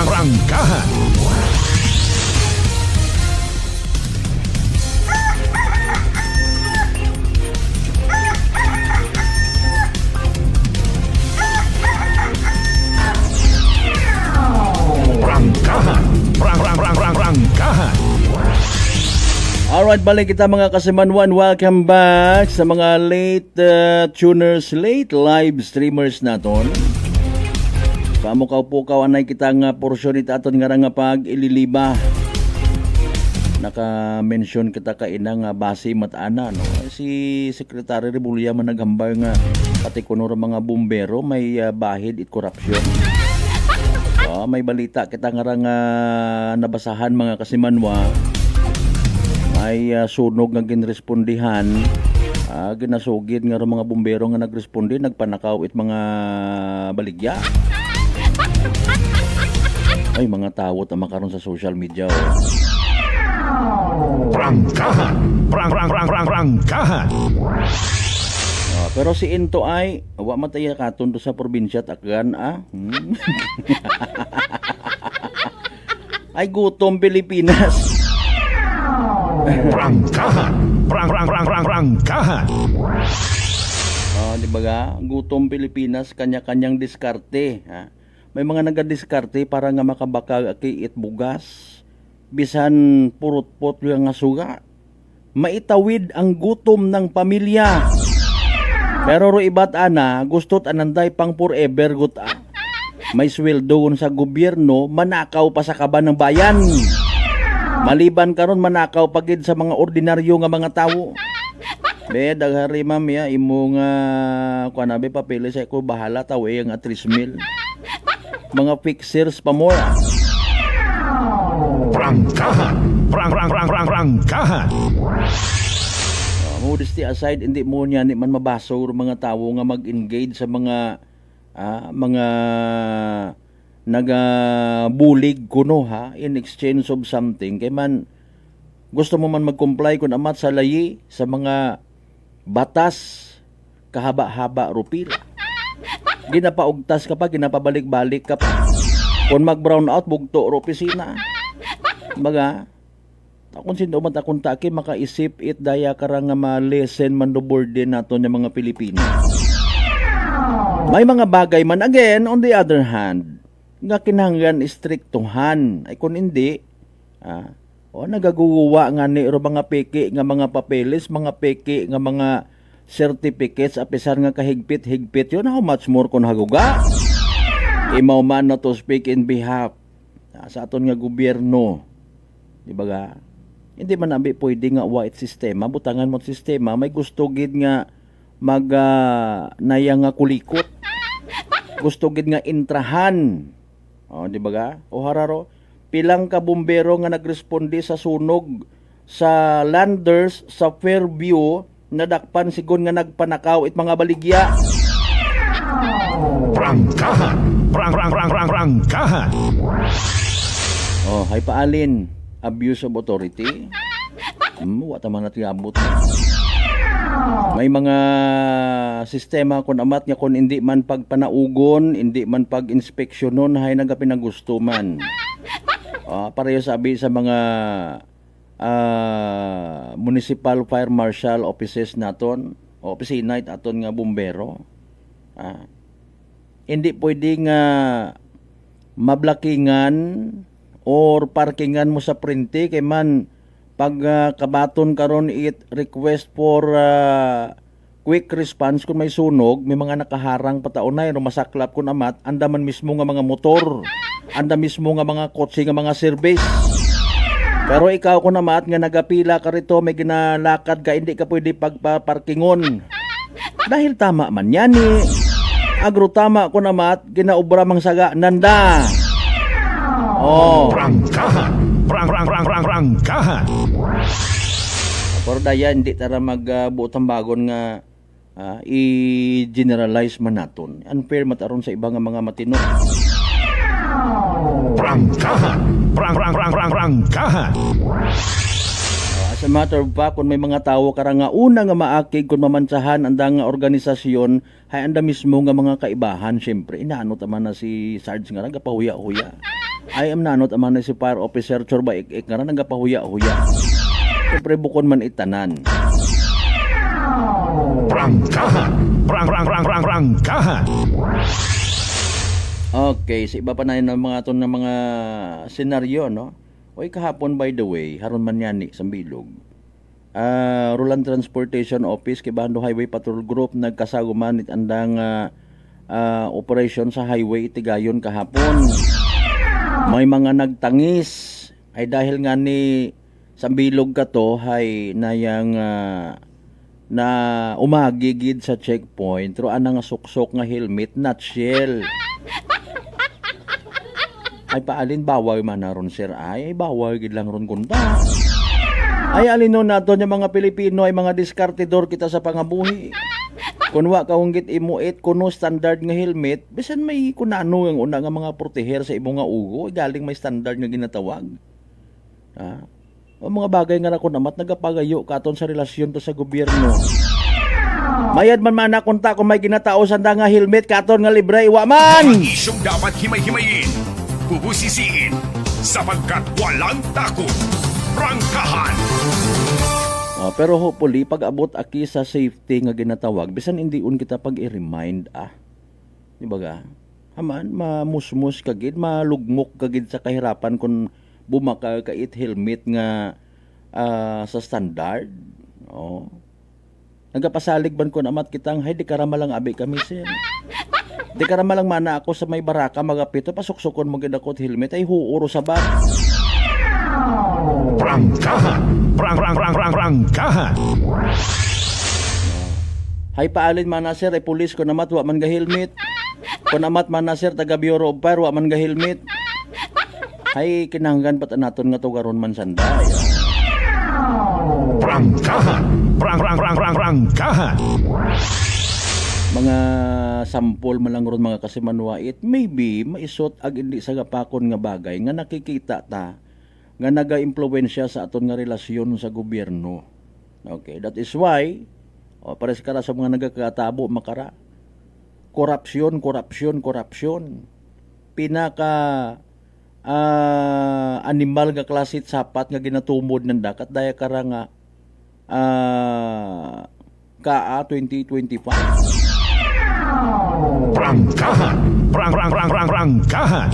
Prangkahan. Alright, balik kita mga kasimanwan. Welcome back sa mga late tuners, late live streamers naton. Pamukaw-pukaw anay kita nga porsyon ita aton nga pag ililiba. Naka-mention kita kaina nga base matana no. Si Secretary Rebulya man naghambay nga pati kuno mga bumbero may bahid it corruption. May balita kita nga nabasahan mga kasimanwa. May sunog nga ginrespondihan. Ginasugid nga mga bumbero nga nagresponde, nagpanakaw it mga baligya. Ay mga tawot ang makaroon sa social media. Prangkahan. Prangkahan. Pero si Into ay wa mataya katon do sa probinsya takgan Ay gutom Pilipinas. Prangkahan. Prangkahan. Di ba ga? Gutom Pilipinas, kanya-kanyang diskarte. May mga nagadiskarte para nga makabaka kay it bugas. Bisan purot-pot yung nga suga. maitawid ang gutom ng pamilya. Pero ro iba't ana, gusto't ananday pang forever guta. May sweldo sa gobyerno, manakaw pa sa kaban ng bayan. Maliban karon manakaw pagid sa mga ordinaryo nga mga tawo. Be daghari ma'am ya imo nga kuanabe papel sa ko bahala taw ang 3,000. Mga fixers pa more. Prangkahan. Prangkahan. Modesty aside, hindi mo niya ni man mabaso mga tawo nga mag-engage sa mga nagabulig kuno ha in exchange of something kay man gusto mo man mag-comply kun amat sa layi sa mga batas kahaba-haba rupila. Ginapaugtas ka pa, ginapabalik-balik ka pa. Kung mag-brown out, bugto ro opisina. Baga, kung sino man akong taki, makaisip it daya karang nga ma-lesen man do burden nato ng mga Pilipino. May mga bagay man again, on the other hand, nga kinahanglan istriktuhan. Ay kung hindi, nagaguwa nga ni ro mga peke nga mga papeles, mga peke nga mga certificates, apisar nga kahigpit-higpit yun, how much more kung haguga? Imaw man na to speak in behalf sa aton nga gobyerno. Di ba ga? Hindi man nabi pwede nga white sistema, butangan mo sistema, may gusto gid nga naya nga kulikot. Gusto gid nga intrahan. Di ba ga? O hararo, pilang ka bumbero nga nagresponde sa sunog sa Landers sa Fairview nadakpan sigon nga nagpanakaw it mga baligya. Prangkahan. Prangkahan. Hay paalin, abuse of authority. Wata man natin abot. May mga sistema kun amat nga kun hindi man pagpanaugon, hindi man pag-inspeksyonon hay nagapinagusto man. Pareho sabi sa mga municipal fire marshal offices naton, opisina aton nga bumbero. Hindi pwede nga mablakingan or parkingan mo sa printe kay man pag kabaton karon it request for quick response kung may sunog, may mga nakaharang pataunay no masaklap kun amat anda man mismo nga mga motor, anda mismo nga mga kotse nga mga service. Pero ikaw kun amat nga nagapila ka rito may ginalakad ka hindi ka pwede pagpaparkingon. Dahil tama man yan agro tama kun amat ginaobra mang saga nanda. Prangkahan. Prangkahan. Pero daya hindi tara magbutang bagon nga i-generalize man naton. Unfair mataron sa ibang mga matino. Prangkahan. Prangkahan. As a matter of fact, kung may mga tawo karang nga una nga maakig kung mamantsahan anda nga organisasyon hay anda mismo nga mga kaibahan syempre inaanot man na si Sarge nga nagapahuya-huya. I am nanot man na si fire officer Chorba ik nga nagapahuya-huya. Syempre bukod man itanan. Prangkahan. Prangkahan. Okay, sa iba pa na ng mga ton ng mga senaryo, no? Oy kahapon by the way, haron man yan sa Bilog. Roland Transportation Office kay Bando Highway Patrol Group nagkasaguman it andang operation sa highway Tigayon kahapon. May mga nagtangis ay dahil nga ni Sambilog ka to hay nayang na umagigid sa checkpoint ro anang suksok nga helmet nutshell. Ay paalin bawal man naron sir ay bawal gid lang ron kunta. Ay alinon nato nya mga Pilipino ay mga diskartidor kita sa pangabuhi. Kun wa ka hunggit imuit kuno standard nga helmet, bisan may kunano ang una nga mga proteher sa imo nga ugo, galing may standard nga ginatawag. O mga bagay nga kun amat nagapagayo katon sa relasyon to sa gobyerno. Mayad man man kunta kung may ginatao sanda nga helmet katon nga libre wa man. Isyong dapat himay-himayin, bubusisiin, sapagkat walang takot. Prangkahan. Pero hopefully pag abot aki sa safety nga ginatawag bisan indiun kita pag i-remind di ba ga haman mamusmus kagid malugmok kagid sa kahirapan kung bumaka ka it helmet nga sa standard. Oh. Nagapasalig ban ko namat kitang hay di karamalang abi kami sir. Di karamalang mana ako sa may baraka magapito pasuksukon mo gid ako helmet ay huuro sa bag. Prangkahan! Prangkahan! Hay paalin man na sir ay pulis ko namat wa man ga helmet. Ko namat man na sir taga Bureau of Fire wa man ga helmet. Hay kinahanggan pat naton nga tugaron man sanday. Prangkahan! Prangkahan! Mga sampol man lang ron mga kasimanwa, it maybe maisot ag hindi sa gapakon nga bagay nga nakikita ta nga naga-impluwensya sa aton nga relasyon sa gobyerno. Okay, that is why pares kara sa mga nagakatabo makara. Korupsyon. Pinaka animal nga klasit sapat nga ginatumod ng dakat daya kara nga KA 2025. Prangkahan! Prangkahan!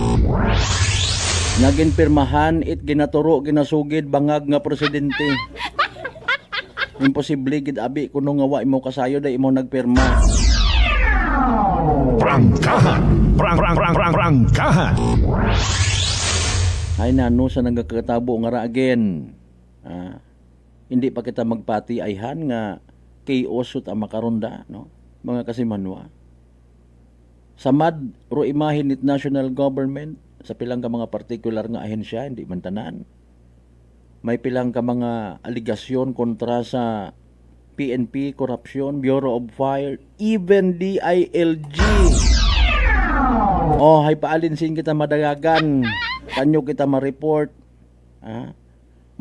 Naging pirmahan it ginaturo ginasugid bangag nga presidente. Imposible gid abi kuno nga wa imo kasayo da imo nagpirma. Prangkahan! Prangkahan! Ay nano sa nagakatabo nga ra again. Hindi pa kita magpati ayhan nga chaos ut ang makaronda no mga kasimanwa. Samad ro imahin it national government sa pilang ka mga particular nga ahensya hindi man tanan. May pilang ka mga aligasyon kontra sa PNP, corruption, Bureau of Fire, even DILG. Hay paalinsin kita madagagan. Kanyo kita ma-report.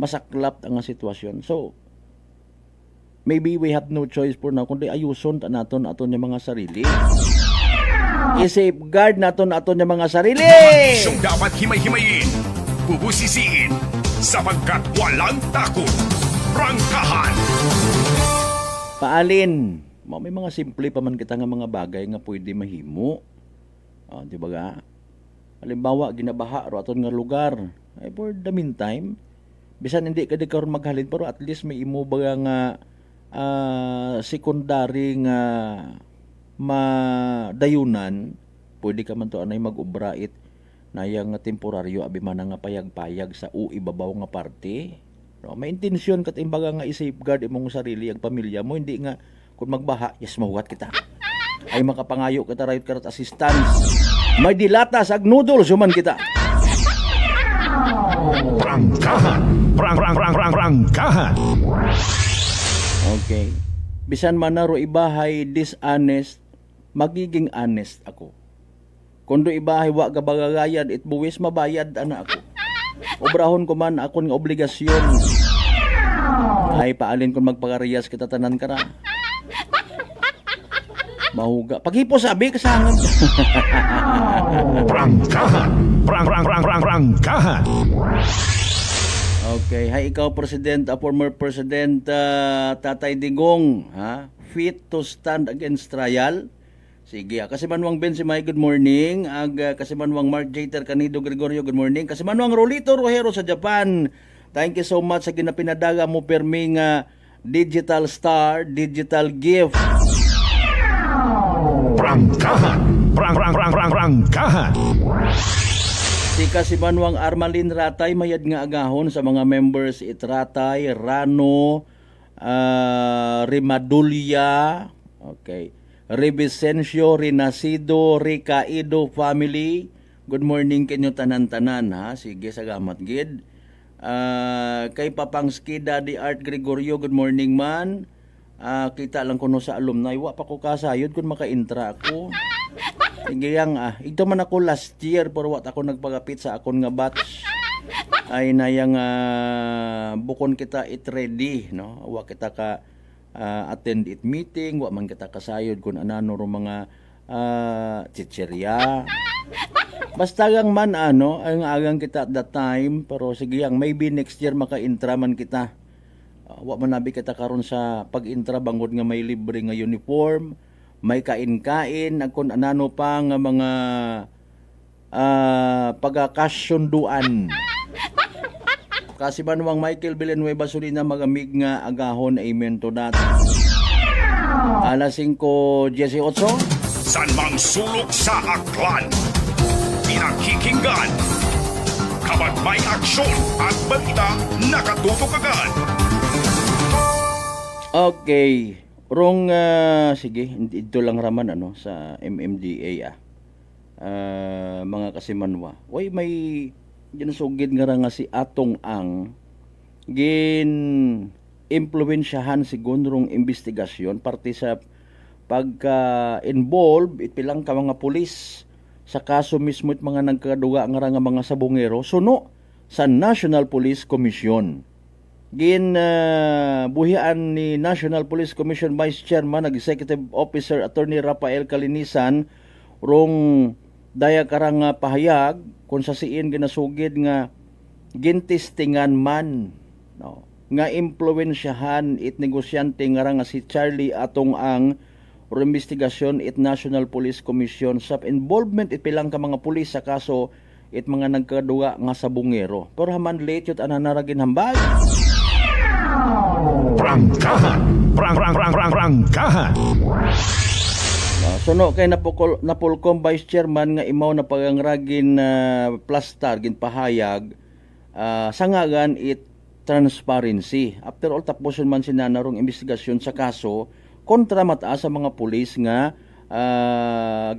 Masaklap ang sitwasyon. So, maybe we have no choice for now kundi ayuson naton aton yung mga sarili. I-safeguard naton yung mga sarili. Isyong dapat himay-himayin, bubusisiin, sapagkat walang takot. Prangkahan! Paalin, may mga simple pa man kita nga mga bagay nga pwede mahimo. Di ba ga? Halimbawa, ginabaha ro aton nga lugar. For the meantime, bisan hindi ka di karon maghalin pero at least may imo ba nga secondary nga madayunan, pwede ka man to anay mag-ubrait na yang temporaryo abi man nga payag-payag sa ibabaw nga parte. No, may intensyon kat imbaga nga i-safeguard imong sarili ag pamilya mo, hindi nga kung magbaha, yes mahuwat kita. Ay makapangayo kita right karat assistance. May dilatas ag noodles human kita. Prangkahan! Prangkahan! Okay. Bisan man na ro ibahay dishonest, magiging honest ako. Kundo ibahay wa gabagayad it buwis mabayad ana ako. Obrahon ko man akon nga obligasyon. Ay paalin kon magpakariyas kita tanan kara. Mahuga. Paghipo sabi kasangan. Prangkahan! Prangkahan! Okay, hay ikaw president, former president Tatay Digong, fit to stand against trial? Sige, Kasimanwang Ben si May, good morning. Kasimanwang Mark Jeter Canido Gregorio, good morning. Kasimanwang Rolito Rojero sa Japan. Thank you so much sa ginapinadaga mo perming digital star, digital gift. Prangkahan! Prangkahan! Si Kasimanwang Armalin Ratay mayad nga agahon sa mga members Ratay, Rano, Rimadulya, okay, Revicencio, Rinacido, Ricaido family. Good morning kanyo tanan-tanan ha. Sige salamat gid. Kay Papangski Daddy Art Gregorio, good morning man. Kita lang kuno sa alumni, wa pa ko kasayod kun maka-intra ako. Sige yang ito man ako last year pero wat ako nagpagapit sa akon nga batch. Ay nayang bukon kita it ready no. Wa kita ka attend it meeting, wa man kita kasayod kun anano ro mga chicherya. Basta gang man ang agang kita at that time pero sige yang maybe next year maka-intra man kita. Wa man nabi kita karon sa pag-intra bangod nga may libre nga uniform, may kain-kain, kung anano pa nga mga pagkakasyunduan. Kasimanwang Michael Villanueva Solina magamig nga agahon, amen to that. Alas 5:18. San mang sulok sa aklan, pinakikinggan. Kapag may aksyon at balita, nakatutok agad. Okay. Sige, ito lang raman sa MMDA mga kasimanwa. Way may ginasugid nga si Atong Ang gin impluwensyahan sigurong investigasyon parte sa pagka-involve ipilang ka mga pulis sa kaso mismo at mga nagkaduga nga mga sabongero suno sa National Police Commission. Gin buhian ni National Police Commission Vice Chairman Executive Officer Attorney Rafael Calinisan rong daya karang pahayag kung sa siin ginasugid nga gintistingan man nga impluwensyahan it negosyante nga si Charlie Atong Ang or investigasyon it National Police Commission sa involvement it pilang ka mga pulis sa kaso it mga nagkaduga nga sabongero. Pero haman late yun ananaragin hambal. Prangkahan. Suno kay Napolcom Vice Chairman nga imaw na pagangragin plastar gin pahayag sangagan it transparency. After all tapuson man sinanarong investigasyon sa kaso kontra mataas sa mga pulis nga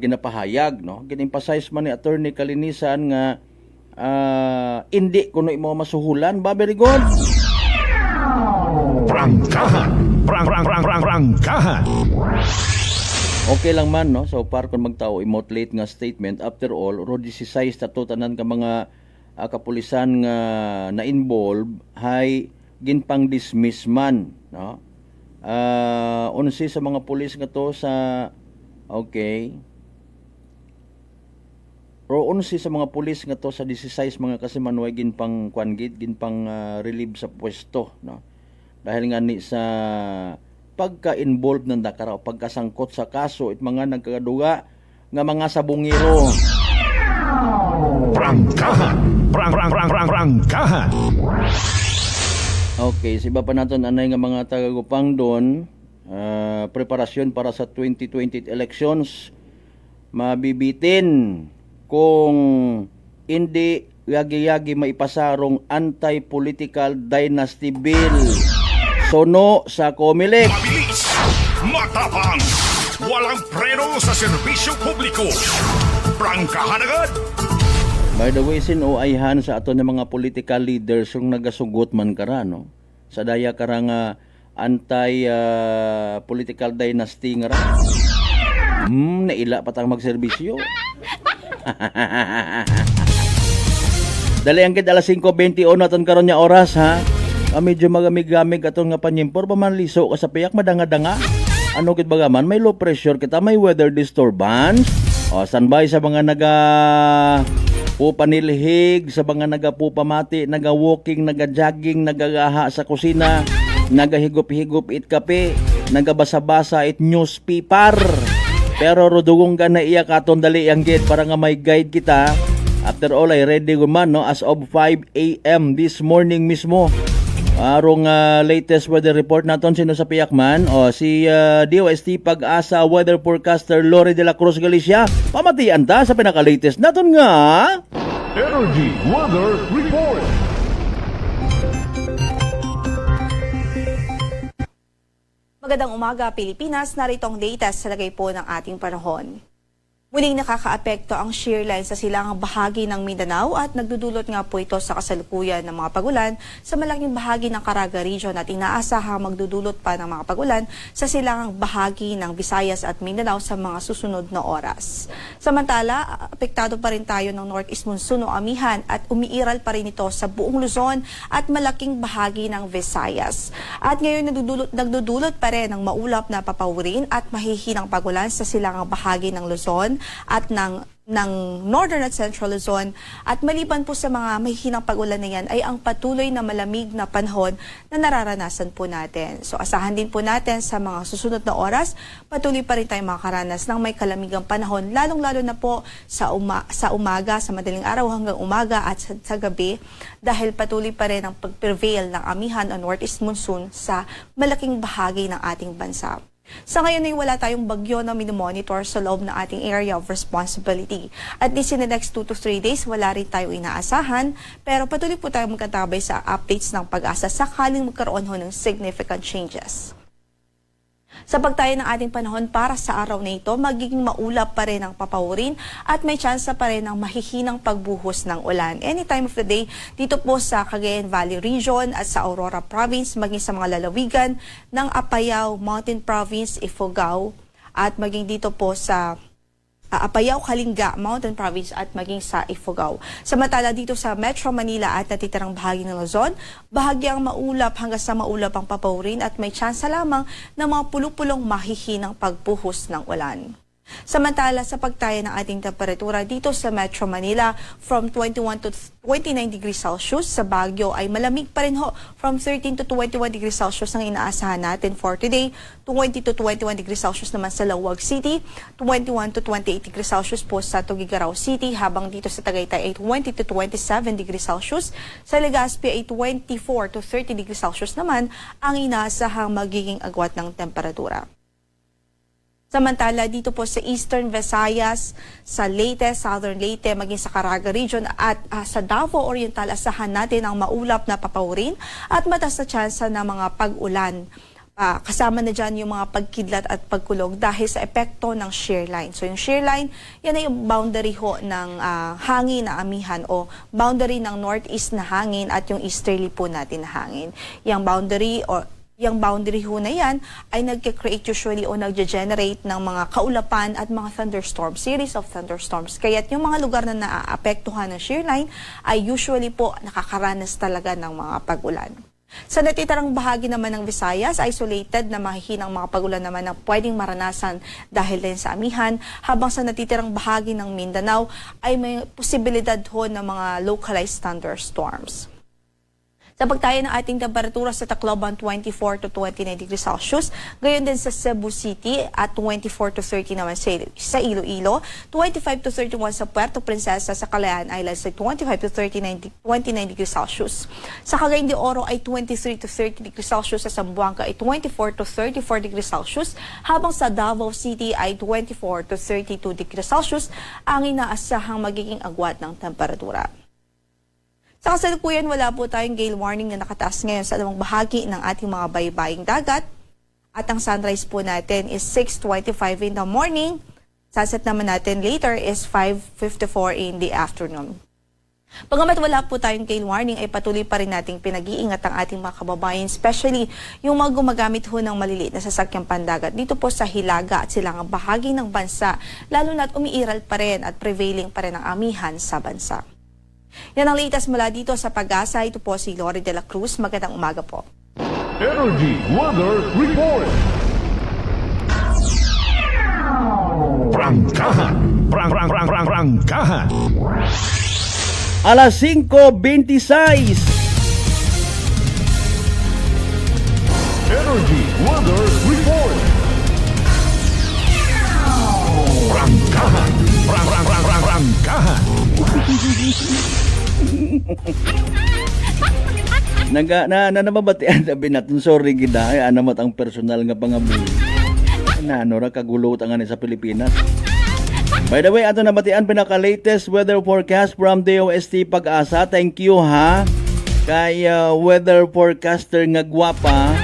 ginapahayag Gin-emphasize man ni Attorney Calinisan nga hindi kuno imo masuhulan ba very good. Prangkahan. Okay lang man so far kung magtao emote late nga statement after all ro 16 tanan ka mga kapulisan nga na-involve hay ginpang dismiss man 11 sa mga pulis nga to sa ro 11 sa mga pulis nga to sa 16 mga kasimanway ginpang ginpang relieve sa pwesto dahil nga ni sa pagka-involved ng dakara o pagkasangkot sa kaso at mga nagkakaduga nga mga sabongero. Prangkahan. Okay, siba pa natin anay nga mga tagagupang doon preparasyon para sa 2020 elections mabibitin kung hindi yagi-yagi maipasarong anti-political dynasty bill. Sono sa Comelec. Mabilis, matapang, walang preno sa serbisyo publiko. Prangkahan agad. By the way, sinuayhan sa ato ng mga political leaders yung nagasugot man kara, sa daya kara nga anti-political dynasty nga ra. Naila patang magserbisyo. Dali ang kit alas 5:21 aton karon nya oras ha. Medyo magamig-gamig aton nga panyimpor pamanliso ka sa piyak madanga-danga. Ano kit bagaman may low pressure kita may weather disturbance. Standby sa mga pupanilhig, sa mga nagapupamati, naga-walking, naga-jogging, nagagaha sa kusina, nagahigop-higop it kape, nagabasa-basa it newspaper. Pero rodugong ka na iya katon dali ang gate para nga may guide kita. After all ay ready guman as of 5 a.m. this morning mismo. Arong latest weather report naton sino sa piyakman si DOST Pag-asa weather forecaster Lori de la Cruz Galicia. Pamatian ta sa pinaka-latest naton nga Energy Weather Report. Magandang umaga Pilipinas, narito ang latest sa lagay po ng ating panahon. Muling nakakaapekto ang shear line sa silangang bahagi ng Mindanao at nagdudulot nga po ito sa kasalukuyan ng mga pagulan sa malaking bahagi ng Caraga Region at inaasahang magdudulot pa ng mga pagulan sa silangang bahagi ng Visayas at Mindanao sa mga susunod na oras. Samantala, apektado pa rin tayo ng Northeast Monsoon o amihan at umiiral pa rin ito sa buong Luzon at malaking bahagi ng Visayas. At ngayon nagdudulot pa rin ng maulap na papawirin at mahihinang pagulan sa silangang bahagi ng Luzon at ng ng Northern at Central Luzon at maliban po sa mga mahihinang pag-ulan na yan ay ang patuloy na malamig na panahon na nararanasan po natin. So asahan din po natin sa mga susunod na oras, patuloy pa rin tayong makakaranas ng may kalamigang panahon, lalong-lalo na po sa umaga, sa madaling araw hanggang umaga at sa gabi dahil patuloy pa rin ang pag-prevail ng amihan o northeast monsoon sa malaking bahagi ng ating bansa. Sa ngayon ay wala tayong bagyo na minomonitor sa loob ng ating area of responsibility. At least in the next 2 to 3 days, wala rin tayo inaasahan. Pero patuloy po tayo magkatabay sa updates ng pag-asa sakaling magkaroon ho ng significant changes. Sa pagtayo ng ating panahon para sa araw na ito, magiging maulap pa rin ang papawirin at may tsansa pa rin ng mahihinang pagbuhos ng ulan. Any time of the day, dito po sa Cagayan Valley Region at sa Aurora Province, maging sa mga lalawigan ng Apayao, Mountain Province, Ifugao, at maging dito po sa Apayao, Kalinga, Mountain Province at maging sa Ifugao. Samantala dito sa Metro Manila at natitirang bahagi ng Luzon, bahagyang maulap hanggang sa maulap ang papawirin at may tsansa lamang ng mga pulupulong mahihinang pagbuhos ng ulan. Samantala sa pagtaya ng ating temperatura dito sa Metro Manila from 21 to 29 degrees Celsius. Sa Baguio ay malamig pa rin ho from 13 to 21 degrees Celsius ang inaasahan natin for today. 20 to 21 degrees Celsius naman sa Laoag City. 21 to 28 degrees Celsius po sa Tuguegarao City. Habang dito sa Tagaytay ay 20 to 27 degrees Celsius. Sa Legazpi ay 24 to 30 degrees Celsius naman ang inaasahang magiging agwat ng temperatura. Samantala, dito po sa Eastern Visayas, sa Leyte, Southern Leyte, maging sa Caraga Region at sa Davao Oriental, asahan natin ang maulap na papawirin at mataas na tsansa ng mga pag-ulan. Kasama na dyan yung mga pagkidlat at pagkulog dahil sa epekto ng shear line. So yung shear line, yan ay yung boundary ho ng hangin na amihan o boundary ng northeast na hangin at yung easterly po natin na hangin. Yung boundary ho na yan ay nagke-create usually o nagge-generate ng mga kaulapan at mga thunderstorms, series of thunderstorms. Kaya't yung mga lugar na naaapektuhan ng shear line ay usually po nakakaranas talaga ng mga pag-ulan. Sa natitirang bahagi naman ng Visayas, isolated na mahihinang mga pag-ulan naman ang pwedeng maranasan dahil din sa amihan, habang sa natitirang bahagi ng Mindanao ay may posibilidad ho ng mga localized thunderstorms. Sa pagtayo ng ating temperatura sa Tacloban, 24 to 29 degrees Celsius. Gayon din sa Cebu City at 24 to 30 naman sa Iloilo. 25 to 31 sa Puerto Princesa, sa Calayan Islands ay 25 to 29 degrees Celsius. Sa Cagayan de Oro ay 23 to 30 degrees Celsius. Sa Zamboanga ay 24 to 34 degrees Celsius. Habang sa Davao City ay 24 to 32 degrees Celsius ang inaasahang magiging agwat ng temperatura. Sa kasalukuyan, wala po tayong gale warning na nakataas ngayon sa anumang bahagi ng ating mga baybaying dagat. At ang sunrise po natin is 6:25 in the morning. Sunset naman natin later is 5:54 in the afternoon. Bagamat wala po tayong gale warning, ay patuloy pa rin nating pinag-iingat ang ating mga kababayan, especially yung mga gumagamit ho ng maliliit na sasakyang pandagat dito po sa hilaga at silangang bahagi ng bansa, lalo na't umiiral pa rin at prevailing pa rin ang amihan sa bansa. Yan ang latest mula dito sa Pag-asa. Ito po si Lori de la Cruz. Magandang umaga po. Energy Weather Report. Prangkahan. Prangkahan. Alas 5:26. Energy Weather Report. Prangkahan. Prangkahan. Nababatian sabi natin, sorry gida, ay anamat ang personal nga pangabuhi. Ra kagulo tangan sa Pilipinas. By the way, ato nabatian pinaka-latest weather forecast from DOST Pag-asa. Thank you ha. Kay weather forecaster nga gwapa,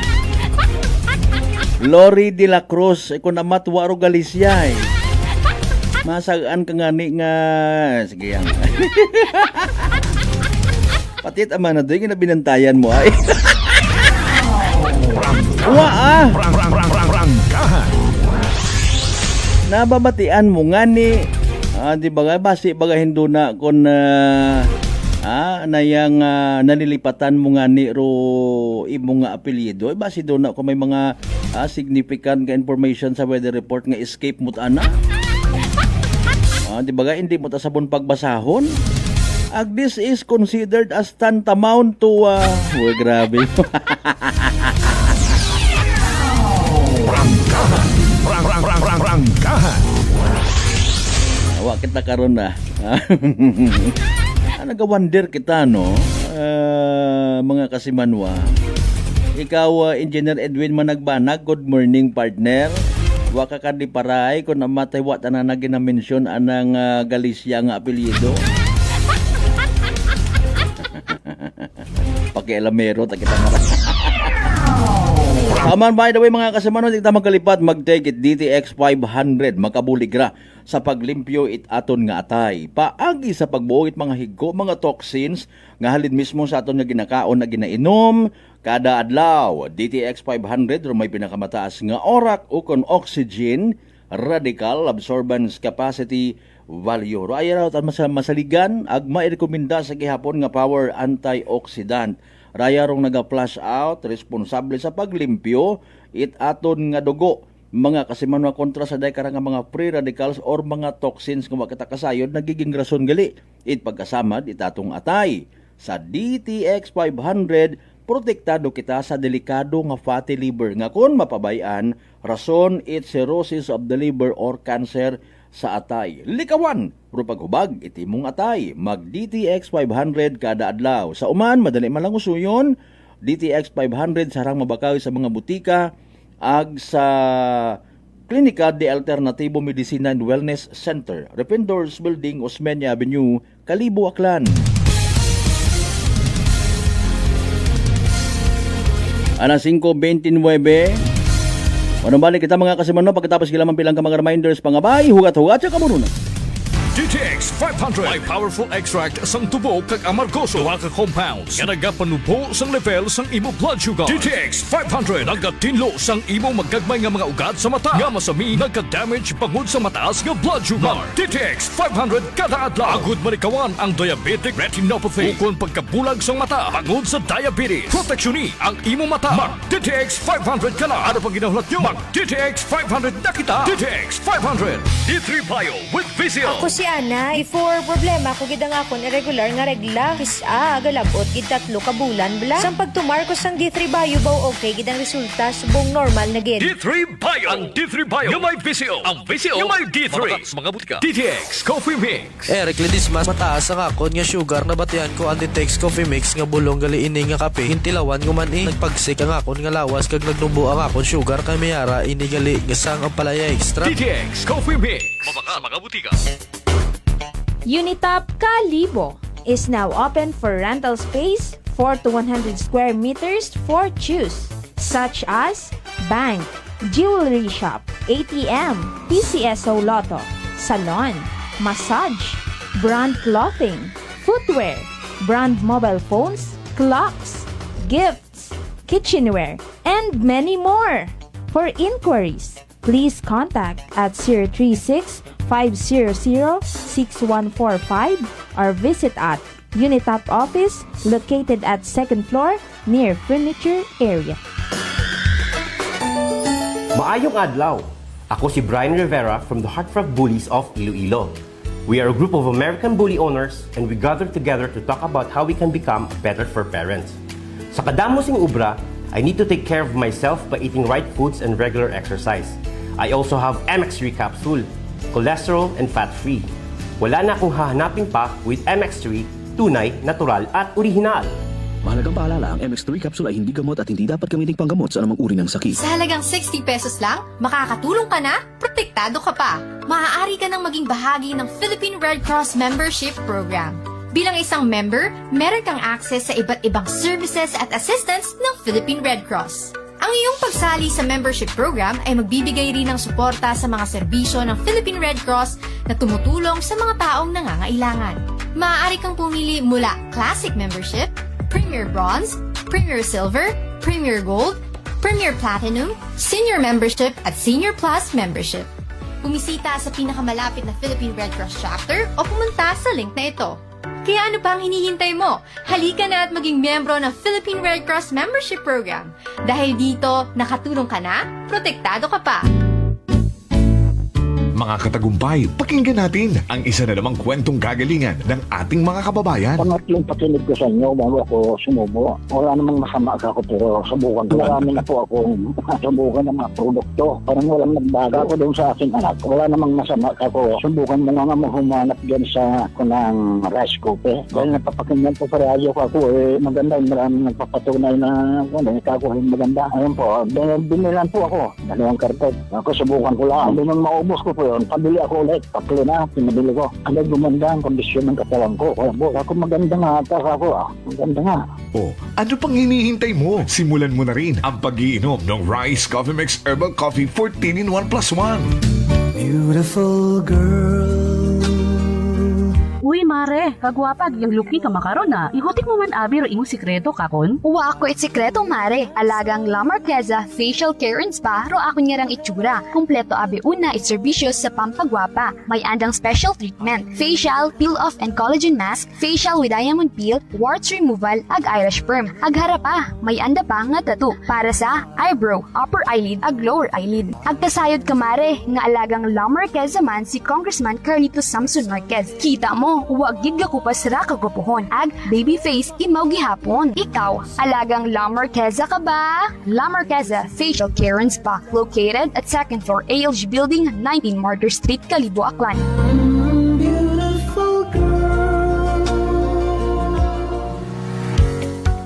Lori de la Cruz. Kung namat waro Galicia eh. Masagaan ka nga ni nga. Sige yan. Patit ama na doon, binantayan mo ay. Nababatian mo nga ni. Di ba basi baga hindo na kon nayang nalilipatan mo nga ni ro imo nga apelyido. Basi do na kung may mga significant ka information sa weather report nga escape mo ana. Di ba hindi mo ta sabon pagbasahon? This is considered as tantamount to grabe. Prangkahan. Awa kita karon na. Nagawander kita no, mga kasimanwa. Ikaw, Engineer Edwin Managbanag, good morning partner. Waka ka di paray kung namatay wata na ginamensyon anang Galicia nga apelyido. Pakialamero, takita nga. By the way mga kasamano, kita magkalipat, mag-take it DTX 500, makabuligra sa paglimpyo it aton nga atay. Paagi sa pagbuhit mga higgo, mga toxins, nga halin mismo sa aton nga ginakaon na ginainom, kada adlaw. DTX 500, may pinakamataas nga orak o kon oxygen, radical absorbance capacity value. Raya raw masaligan, ag mairekomenda sa gihapon nga power antioxidant. Raya rong naga-flush out, responsable sa paglimpyo, it aton nga dugo. Mga kasimanwa kontra sa daykara nga mga free radicals or mga toxins nga makita kasayod, nagiging rason gali. It pagkasamad, it atong atay. Sa DTX 500, protektado kita sa delikado nga fatty liver. Nga kung mapabayan, rason it cirrhosis of the liver or cancer sa atay. Likawan, pero paghubag, itimong atay. Mag DTX 500 kada adlaw. Sa uman, madali malang usuyon, DTX 500 sarang mabakaw sa mga butika, ag sa Klinika de Alternativo Medicina and Wellness Center, Rependors Building, Osmeña Avenue, Kalibo, Aklan. Alas 5:29. Ano balik kita mga kasimano pagkatapos gilamang pilang ka mga reminders pangabay, hugat-hugat sa kamununan. DTX 500 may powerful extract sang tubo kag amargoso wa ka compounds nga nagapanubo sang level sang imo blood sugar. DTX 500 nagatinlo sang imo magagmay nga mga ugat sa mata nga masami nagka-damage pangod sa mataas nga blood sugar. DTX 500 kada adlaw agud manikawan ang diabetic retinopathy ukon pagkabulag sang mata pangod sa diabetes. Proteksyon ang imo mata. Mag DTX 500 kana. Ano pang ginahulat nyo? Mag DTX 500 na kita. DTX 500 D3 Bio with Vizio. Ako si Ana, before problema ko gid ang akon irregular nga regla. Kisa galabot gid 3 ka bulan bla. Sang pagtumar ko sang D3 Bio baw okay gid ang resulta subong normal na gid. D3 Bio. Ang D3 Bio yung may Vizio. Ang Vizio yung may D3. Sa mga butika. DTX Coffee Mix. Recledis mas mataas ang akon nga sugar na batian ko ang DTX Coffee Mix nga bulong gali ini nga kape. Hintilawan ko man nagpagsik ang akon nga lawas kag nagnubo ang akon sugar kay mayara ini gali nga sang ang palaya extra. DTX Coffee Mix. Mabaka mga butika. Unitop Kalibo is now open for rental space 4 to 100 square meters for choose, such as bank, jewelry shop, ATM, PCSO Lotto, salon, massage, brand clothing, footwear, brand mobile phones, clocks, gifts, kitchenware, and many more. For inquiries, please contact at 036-500-6145 or visit at Unitop office located at 2nd floor near furniture area. Maayong adlaw! Ako si Brian Rivera from the Heartfrog Bullies of Iloilo. We are a group of American bully owners and we gather together to talk about how we can become better for parents. Sa kadamosing ubra, I need to take care of myself by eating right foods and regular exercise. I also have MX3 capsule, cholesterol and fat-free. Wala na akong hahanapin pa with MX3, tunay, natural at orihinal. Mahalagang paalala, ang MX3 capsule ay hindi gamot at hindi dapat gamitin panggamot sa anumang uri ng sakit. Sa halagang 60 pesos lang, makakatulong ka na, protektado ka pa. Maaari ka nang maging bahagi ng Philippine Red Cross Membership Program. Bilang isang member, meron kang access sa iba't ibang services at assistance ng Philippine Red Cross. Ang iyong pagsali sa membership program ay magbibigay rin ng suporta sa mga serbisyo ng Philippine Red Cross na tumutulong sa mga taong nangangailangan. Maaari kang pumili mula Classic Membership, Premier Bronze, Premier Silver, Premier Gold, Premier Platinum, Senior Membership at Senior Plus Membership. Bumisita sa pinakamalapit na Philippine Red Cross chapter o pumunta sa link na ito. Kaya ano pa ang hinihintay mo? Halika na at maging miyembro ng Philippine Red Cross Membership Program. Dahil dito, nakatulong ka na, protektado ka pa. mga katagumpay. Pakinggan natin ang isa na namang kwentong kagalingan ng ating mga kababayan. Pangatlong pakinig ko sa inyo bago ako sumubo. Wala namang masama ako pero subukan ko. Marami na po akong subukan ng mga produkto. Parang walang nagbago ako doon sa aking anak. Wala namang masama ako. Subukan mo nga humanap dyan sa ng rice cooker. Dahil napapakinggan po sa radyo ko ako maganda. Maraming nagpapatunay na kakuhin maganda. Ayun po, binilan po ako. Dalawang karton. Ako subukan ko lang. Hindi nang maubos ko po yun. Pabili ako ulit. Tatlo na, pinabili ko. Ano gumanda ang kondisyon ng katawan ko. Kaya po, ako maganda nga ata ako. Maganda nga. O, ano pang hinihintay mo? Simulan mo na rin ang pag-iinom ng Rice Coffee Mix Herbal Coffee 14 in 1 plus 1. Beautiful girl. Uy, mare, kagwapag yung luki ka makaron na. Ihutik mo man abi ro imong sikreto kakon. Uwa ako it sikreto, mare. Alagang La Marqueza Facial Care and Spa ro ako niyarang itsura. Kompleto abi una it serbisyo sa pampagwapa. May andang special treatment. Facial, peel-off and collagen mask, facial with diamond peel, warts removal, ag eyelash perm. Ag harapa, may anda pa nga tattoo para sa eyebrow, upper eyelid, ag lower eyelid. Ag kasayod ka, mare, nga alagang La Marqueza man si Congressman Carlito Samson Marquez. Kita mo, huwag gid ko pa sira kagupuhon. Ag baby face imaw gihapon. Ikaw, alagang La Marqueza ka ba? La Marqueza Facial Care and Spa, located at 2nd floor ALG Building, 19 Martyr Street, Calibo, Aklan.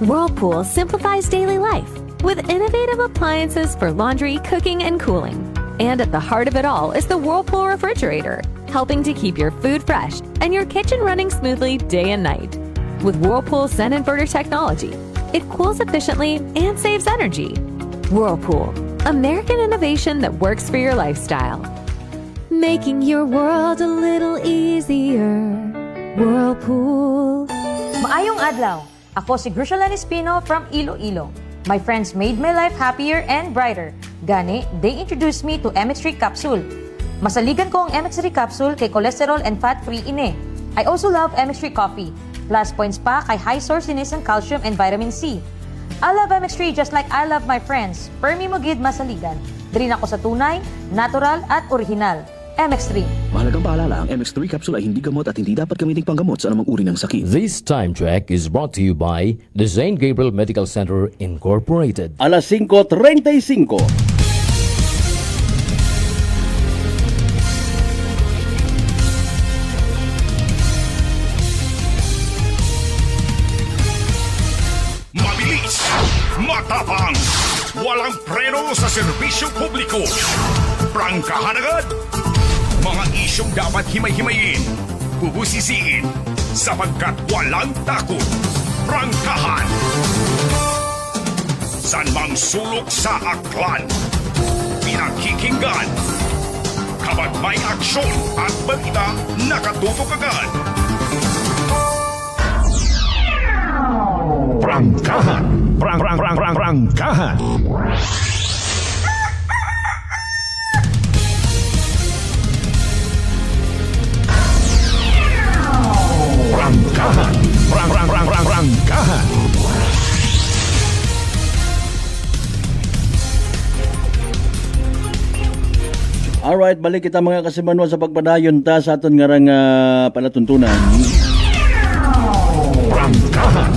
Whirlpool simplifies daily life with innovative appliances for laundry, cooking, and cooling. And at the heart of it all is the Whirlpool refrigerator, helping to keep your food fresh and your kitchen running smoothly day and night. With Whirlpool Zen inverter technology, it cools efficiently and saves energy. Whirlpool, American innovation that works for your lifestyle. Making your world a little easier. Whirlpool. Maayong adlaw. Ako si Grushalan Espino from Iloilo. My friends made my life happier and brighter. Gani, they introduced me to MX3 capsule. Masaligan ko ang MX3 capsule kay cholesterol and fat-free ine. I also love MX3 coffee. Plus points pa kay high source inis ng calcium and vitamin C. I love MX3 just like I love my friends. Permi mo gid masaligan. Diri ako sa tunay, natural at original. MX3. Mahalagang paalala, ang MX3 capsule ay hindi gamot at hindi dapat gamiting panggamot sa anumang uri ng sakit. This time check is brought to you by the St. Gabriel Medical Center Incorporated. Alas 5:35. Mabilis, matapang, walang preno sa serbisyo publiko. Prangkahan agad. Mga isyong dapat himay-himayin, bubusisiin, sapagkat walang takot. Prangkahan. San mang sulok sa aklan, pinakikinggan. Kapag may aksyon at balita, nakatutok agad. Prangkahan. Prangkahan. Prangkahan. Prangkahan. Alright, balik kita mga kasimanwa sa pagpadayon ta sa aton ngarang palatuntunan. Prangkahan.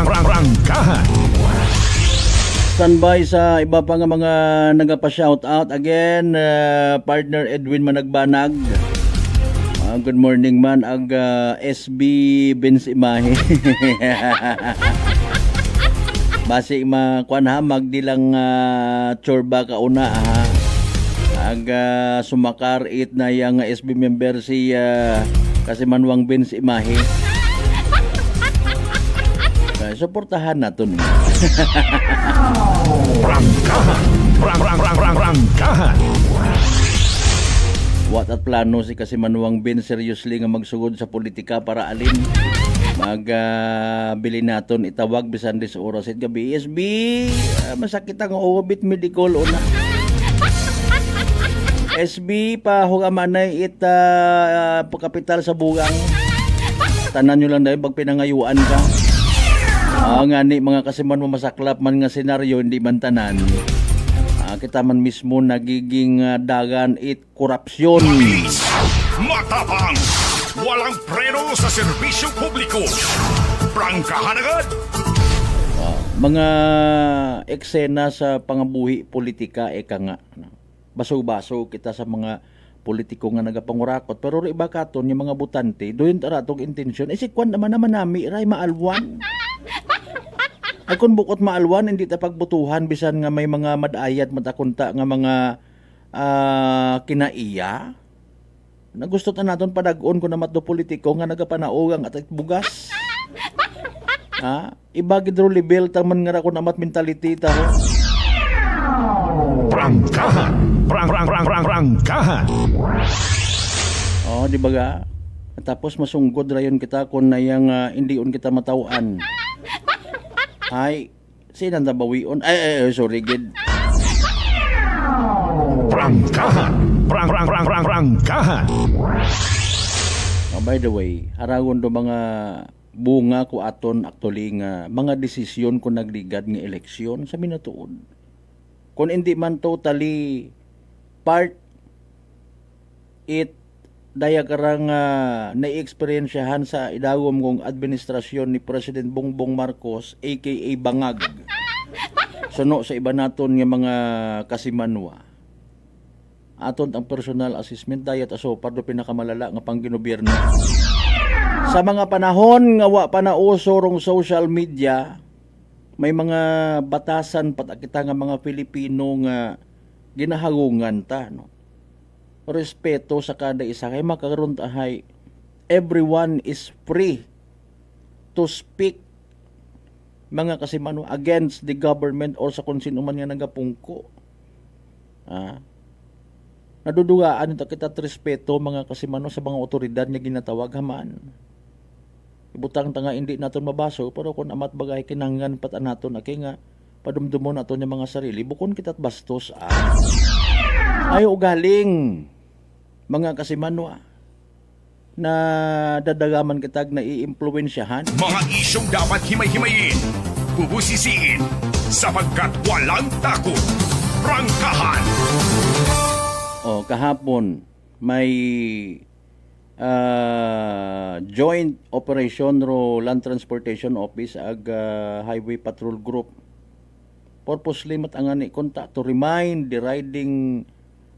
Prangkahan. Standby sa iba pa nga mga nagapa-shout out again, partner Edwin Managbanag. Good morning man ag SB Benz Imahe. Base makuan ha magdilang chorba kauna ha. Ag sumakar it na yang SB member si kasi Manwang Benz Imahe. Suportahan natin. Prangkahan. What at plano si kasi Manuang Ben seriously nga magsugod sa politika para alin magbili naton itawag bisan 10 oras it gabi. SB masakit ang obit medical una. SB pa hugamanay it pagkapital sa bugang. Tanan nyo lang dahil pag pinangayuan ka. Nga ni mga kasiman mo masaklap man nga senaryo hindi man tanan. Kita man mismo nagiging dagan it korupsyon. Matapang, walang preno sa serbisyo publiko. Prangkahan agad! Mga eksena sa pangabuhi politika, eka nga. Baso-baso kita sa mga politiko nga nagapangurakot. Pero iba katon, yung mga butante, doon taratong intensyon. Si Kwan naman nami, ray maalwan. Ay kung bukot maalwan, hindi ta pagbutuhan, bisan nga may mga madayat, matakunta nga mga kinaiya. Na gusto ta naton padagon ko na matdo politiko nga nagapanaogang at bugas. Iba gidro level taman nga ko na mat mentality ta ho. Prangkahan! Prangkahan! Di ba ga? Tapos masunggod rayon kita kung nayang indion kita matawaan. Ay, sinan na bawion? Ay, sorry, gid. Prangkahan! Prangkahan! By the way, haragon do mga bunga ko aton actually nga mga desisyon kung nagligad nga eleksyon sa minatuod. Kung hindi man totally part it daya karang na-experiensyahan sa idawom kong administrasyon ni President Bongbong Marcos aka Bangag. Suno sa iba naton nga mga kasimanwa. Aton ang personal assessment dayat aso pardo pinakamalala nga pangginobierno. Sa mga panahon nga wa pa nauso rong social media, may mga batasan patakita nga mga Pilipino nga ginahagungan ta, no? Respeto sa kada isa kay makaron tahay everyone is free to speak mga kasimano against the government or sa kung sino man nga nagapungko. Nadudugaan ito kita respeto mga kasimano sa mga otoridad nga ginatawag haman. Ibutang tanga hindi naton mabaso pero kung amat bagay kinanggan pat naton akay nga padumdumon naton yung mga sarili bukon kita't bastos ayo galing mga kasimano na dadagaman kitag na i-impluwensyahan. Mga isyong dapat himay-himayin, bubusisiin, sapagkat walang takot. Prangkahan! Kahapon may Joint Operation ro Land Transportation Office ag Highway Patrol Group. Purposely matangani konta to remind the riding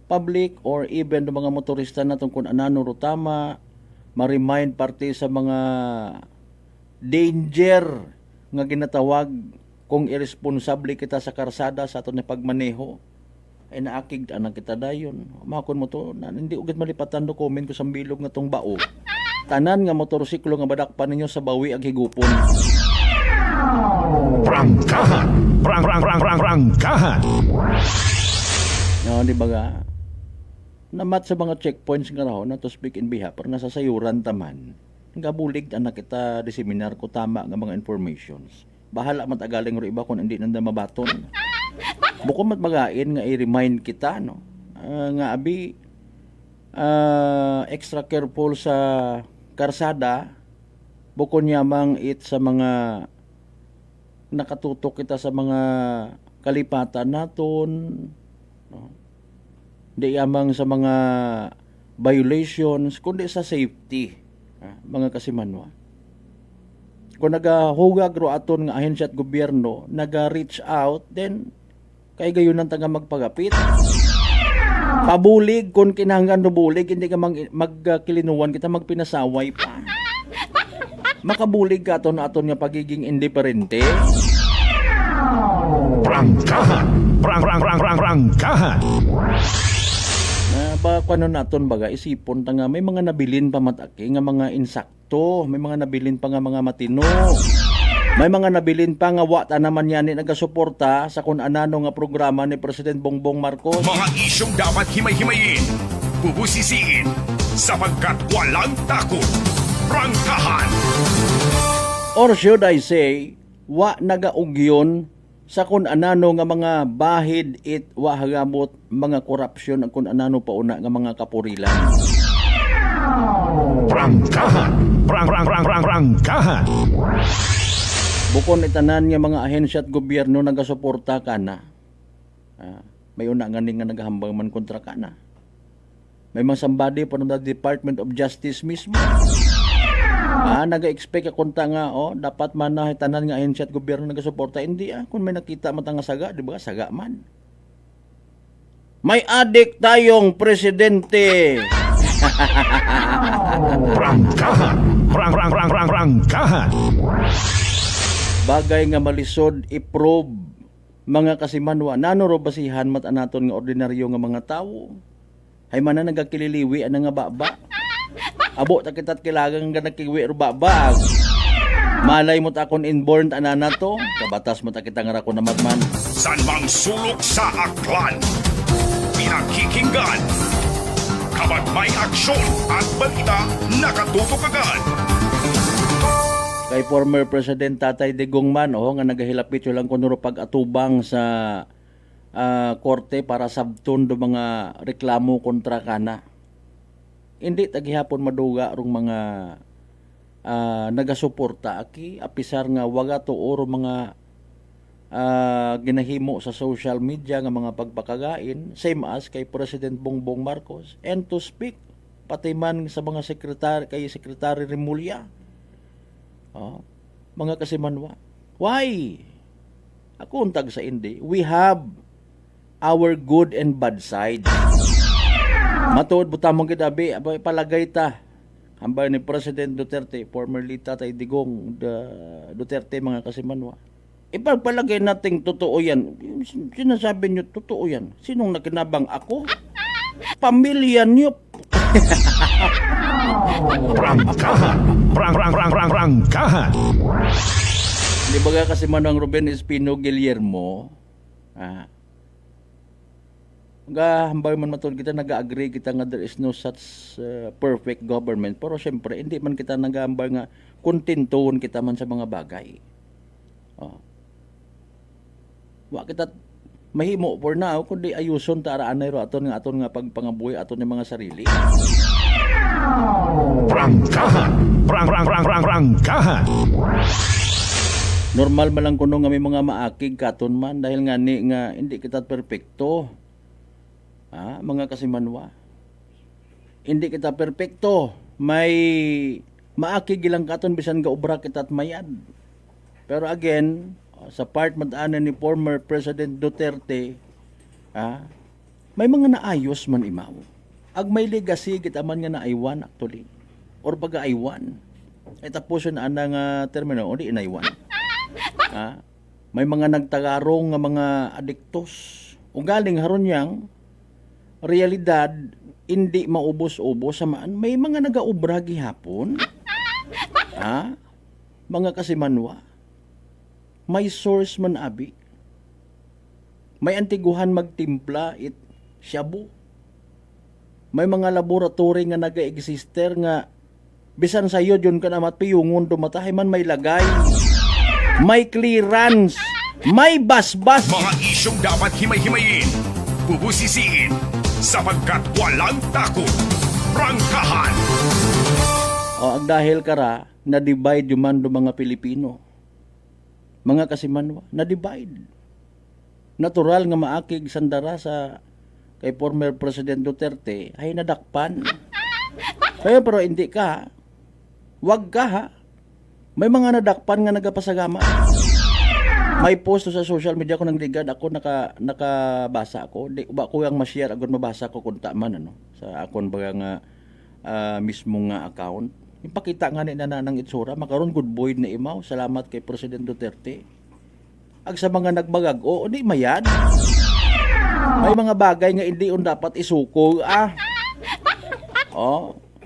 public or even the mga motorista naton kung anano ro tama, ma-remind parte sa mga danger nga ginatawag kung irresponsable kita sa karsada sa aton na pagmaneho. Ay naakig anak kita dayon. Makon mo to, na, hindi ugit malipatan dokumen ko sa bilog nga tong bao. Tanan nga motorsiklo nga badakpan ninyo sa bawi ag higupon. Prangkahan! Prangkahan! Di ba ga? Namat sa mga checkpoints nga raw na to speak in behalf pero nasa sayuran taman. Ngabulig anak kita diseminar ko tama nga mga informations. Bahala matagaling ro iba kung hindi nanda mabaton. Bukod matbagain nga i-remind kita no nga abi extra careful sa karsada bukod yamang it sa mga nakatutok kita sa mga kalipatan naton no? Di yamang sa mga violations kundi sa safety mga kasimanwa. Kung nagahugag ro aton nga ahensya at gobyerno naga-reach out then kay gayon ang taga magpagapit. Pabulig kung kinahanglan do bulig hindi ka magkilinuwan kita magpinasaway pa. Makabulig ka aton nga pagiging indiferente. Prangkahan! Prangkahan! Ba kuno naton baga isipon ta nga may mga nabilin pa mataki nga mga insakto, may mga nabilin pa nga mga matino. May mga nabilin pa nga wata naman yan nagasuporta sa kung anano nga programa ni President Bongbong Marcos. Mga isyong dapat himay-himayin, bubusisiin, sapagkat walang takot. Prangkahan! Or should I say, wa nagaugyon sa kung anano nga mga bahid it wa hagamot mga korupsyon ang kung anano pauna nga mga kapurilan. Prangkahan! Prangkahan! Bukon itanan nga mga ahensya at gobyerno nagasuporta ka na. May una nga nga naghahambang man kontra ka na. May mga somebody from the Department of Justice mismo. Naga-expect akong nga, dapat man na tanan nga ahensya at gobyerno nagasuporta. Hindi kung may nakita matang saga, di ba? Saga man. May adik tayong presidente. Prangkahan. Prangkahan. Bagay nga malisod i-probe mga kasimanwa. Nanoro basihan mat anaton nga ordinaryo nga mga tawo. Hay man na nagakililiwi ana nga baba. Abo ta kitat kilagang nga nakiwi ro baba. Malay mo ta akon inborn anana to. Kabatas mo ta kita nga rako na matman. San mang sulok sa aklan. Pinakikinggan. Kapag may aksyon at balita, nakatutok agad. Kay former President Tatay Digong man, nga nagahilapit lang kunuro pag-atubang sa korte para sabton do mga reklamo kontra kana. Hindi tagihapon maduga rong mga nagasuporta aki apisar nga waga tuo mga ginahimo sa social media nga mga pagpakagain, same as kay President Bongbong Marcos, and to speak pati man sa mga Secretary Remulla. Mga kasimanwa. Why? Ako untag sa hindi. We have our good and bad side. Matuod butamong kitabi, palagay ta. Hambay ni President Duterte, formerly Tatay Digong Duterte, mga kasimanwa. Ipagpalagay nating totoo yan. Sinasabi nyo, totoo yan. Sinong nakinabang ako? Pamilya nyo. Prangkahan. Prangkahan. Di ba nga kasi Manong Ruben Espino Guillermo, hambay man matulog kita, nag-agree kita nga there is no such perfect government. Pero syempre, hindi man kita nag-ambay nga kontintuhon kita man sa mga bagay. Wa kita mahimo for now, kundi ayuson ta araanay ro aton nga pagpangabuhi aton ng mga sarili. Prangkahan. Prangkahan. Normal man lang kuno nga may mga maakig katon man dahil nga hindi kita perpekto. Mga kasimanwa. Hindi kita perpekto. May maakig ilang katon bisan ga obra kita at mayad. Pero again, sa part madaanan ni former President Duterte, may mga naayos man imaw. Ag may legacy kita man nga naaywan actually. Or baga aywan. Tapos yun anang termino, hindi inaywan. May mga nagtagarong nga mga adiktos. Galing haron yang realidad hindi maubos-ubos samaan may mga nagaubra gihapon. Mga kasimanwa. May source man abi. May antiguhan magtimpla shabu. May mga laboratory nga naga-exister nga bisan sayo yun ka namat piyungon dumatahay man may lagay. May clearance. May basbas. Mga isyong dapat himay-himayin. Bubusisiin sapagkat walang takot. Prangkahan. Ang dahil kara na-divide yung man do mga Pilipino. Mga kasimanwa, na-divide. Natural nga maakig sandara sa kay former President Duterte ay nadakpan. Pero hindi ka. Wag ka ha. May mga nadakpan nga nagapasagama. May post sa social media ko nang ligad ako nakabasa ako. Di ba ko yang ma-share agon mabasa ko kun man sa akon baga nga mismo nga account. Ipakita nga ni nanang itsura makaron good boy na imaw. Salamat kay President Duterte. Ag sa mga nagbagag, di mayad. May mga bagay nga hindi dapat isuko.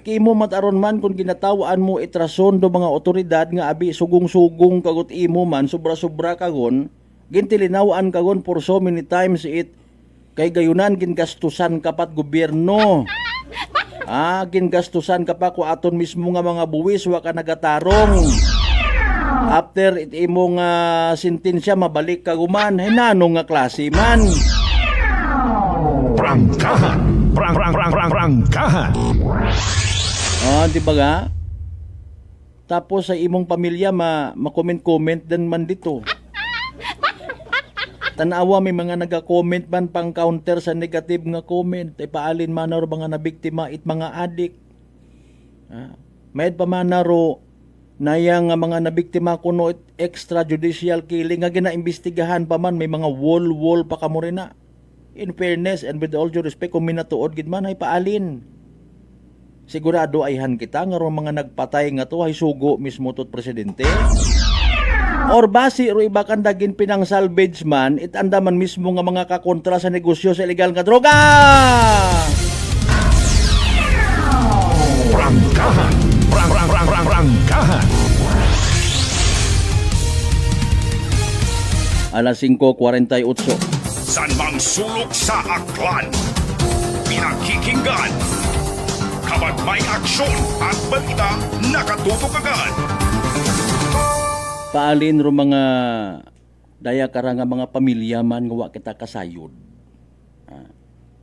Kimo mataron man kung ginatawaan mo itrason do mga otoridad nga abi sugong-sugong kagot imo man sobra-sobra kagon gintilinawaan kagon for so many times kay gayunan gingastusan kapat gobyerno. Gingastusan ka pa ko aton mismo nga mga buwis wa ka nagatarong. After imong sentensya mabalik ka guman hinanong nga klase man. Prangkahan. Prangkahan. Di ba nga? Tapos sa imong pamilya ma-comment din man dito. Tanawa may mga naga-comment man pang counter sa negative nga comment. Ay paalin man na ro mga nabiktima it mga adik. May pa man na ro nayang mga nabiktima kuno extrajudicial killing nga ginaimbestigahan pa man may mga wall pa kamo rin na. In fairness and with all due respect kung minatuod gid man ay paalin. Sigurado ayhan kita nga ro mga nagpatay nga to ay sugo mismo tot presidente. Or basi ro iba kan dagin pinang salvage man it andaman mismo nga mga kakontra sa negosyo sa illegal nga droga. Prangkahan. Prangkahan. Alas 5:48. San mang sulok sa aklan. Pinakikinggan. Kapag may aksyon at balita, nakatutok agad. Paalin ro mga daya kara nga mga pamilya man nga wa kita kasayod.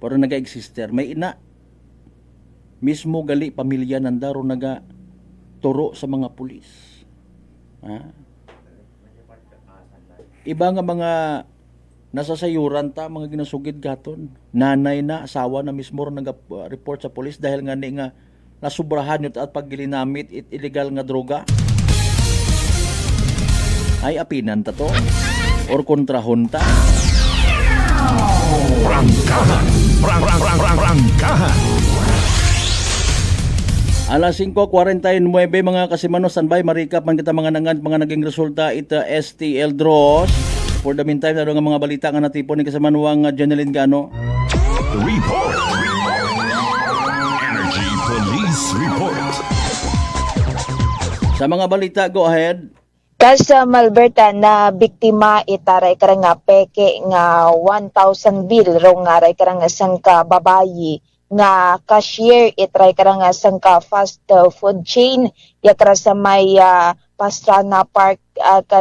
Pero naga-exister may ina mismo gali pamilya nanda ro naga turo sa mga pulis. Iba nga mga nasa sayuran ta mga ginasugid gaton. Nanay na asawa na mismo ro naga-report sa pulis dahil nga ni nga nasubrahan yun at paggilinamit it illegal nga droga. Ay apinan ta to or kontrahon ta. Prangkahan. Prangkahan. Alas 5:49 mga kasimano standby marikap man kita mga nangad mga naging resulta ita STL draws. For the meantime naro nga mga balita nga natipon ni kasamanuang Janeline Gano. Report. Energy Police Report. Sa mga balita, go ahead. Sa Malberta na biktima itaray karang nga peke nga 1,000 bill ro nga ray karang isang ka babayi nga cashier itray karang isang ka fast food chain yakra sa may Pastrana Park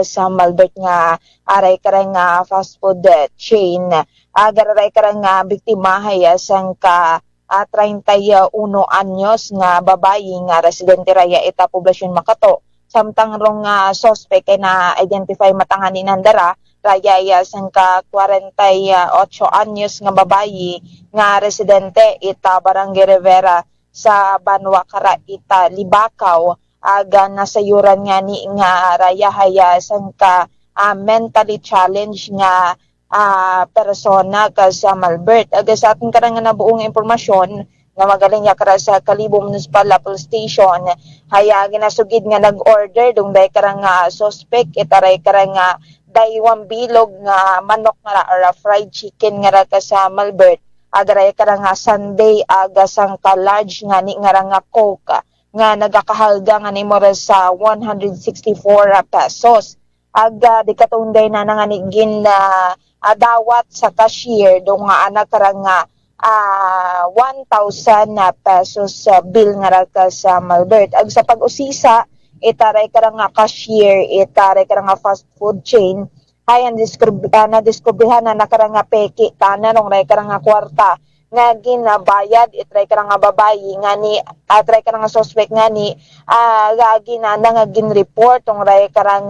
sa Malbert nga aray karang fast food chain agaray karang biktima hay isang ka 31 anyos nga babayi nga residente raya ita poblasyon Makato. Samtang rong suspect ay na-identify matangani nandara, raya sang ka 48 anyos nga babayi nga residente ita Barangay Rivera sa Banwa Kara ita Libakaw aga nasayuran nga ni nga raya haya sang ka mentally challenged nga persona ka sa Malbert. Aga sa ating karang nabuong impormasyon nga magaling yakara sa Kalibo Municipal Police Station haya ginasugid nga nag-order dung day karang suspect itaray karang daywang bilog nga manok nga or fried chicken nga ka sa Malbert agaray karang Sunday aga sang ka large nga ni nga coke nga nagakahalga nga ni mora sa 164 pesos aga di katunday na nga ni gin dawat sa cashier dung nga anak karang 1,000 pesos bill nga raka sa Malbert. Ag sa pag-usisa, itaray karang cashier, itaray karang fast food chain, ay ang na-discoveryhan na nakarang peki, tanan nung ray karang kwarta, nga ginabayad, itaray karang babayi, nga ni, atray karang suspect nga ni, gagi na nga gin-report, nung ray karang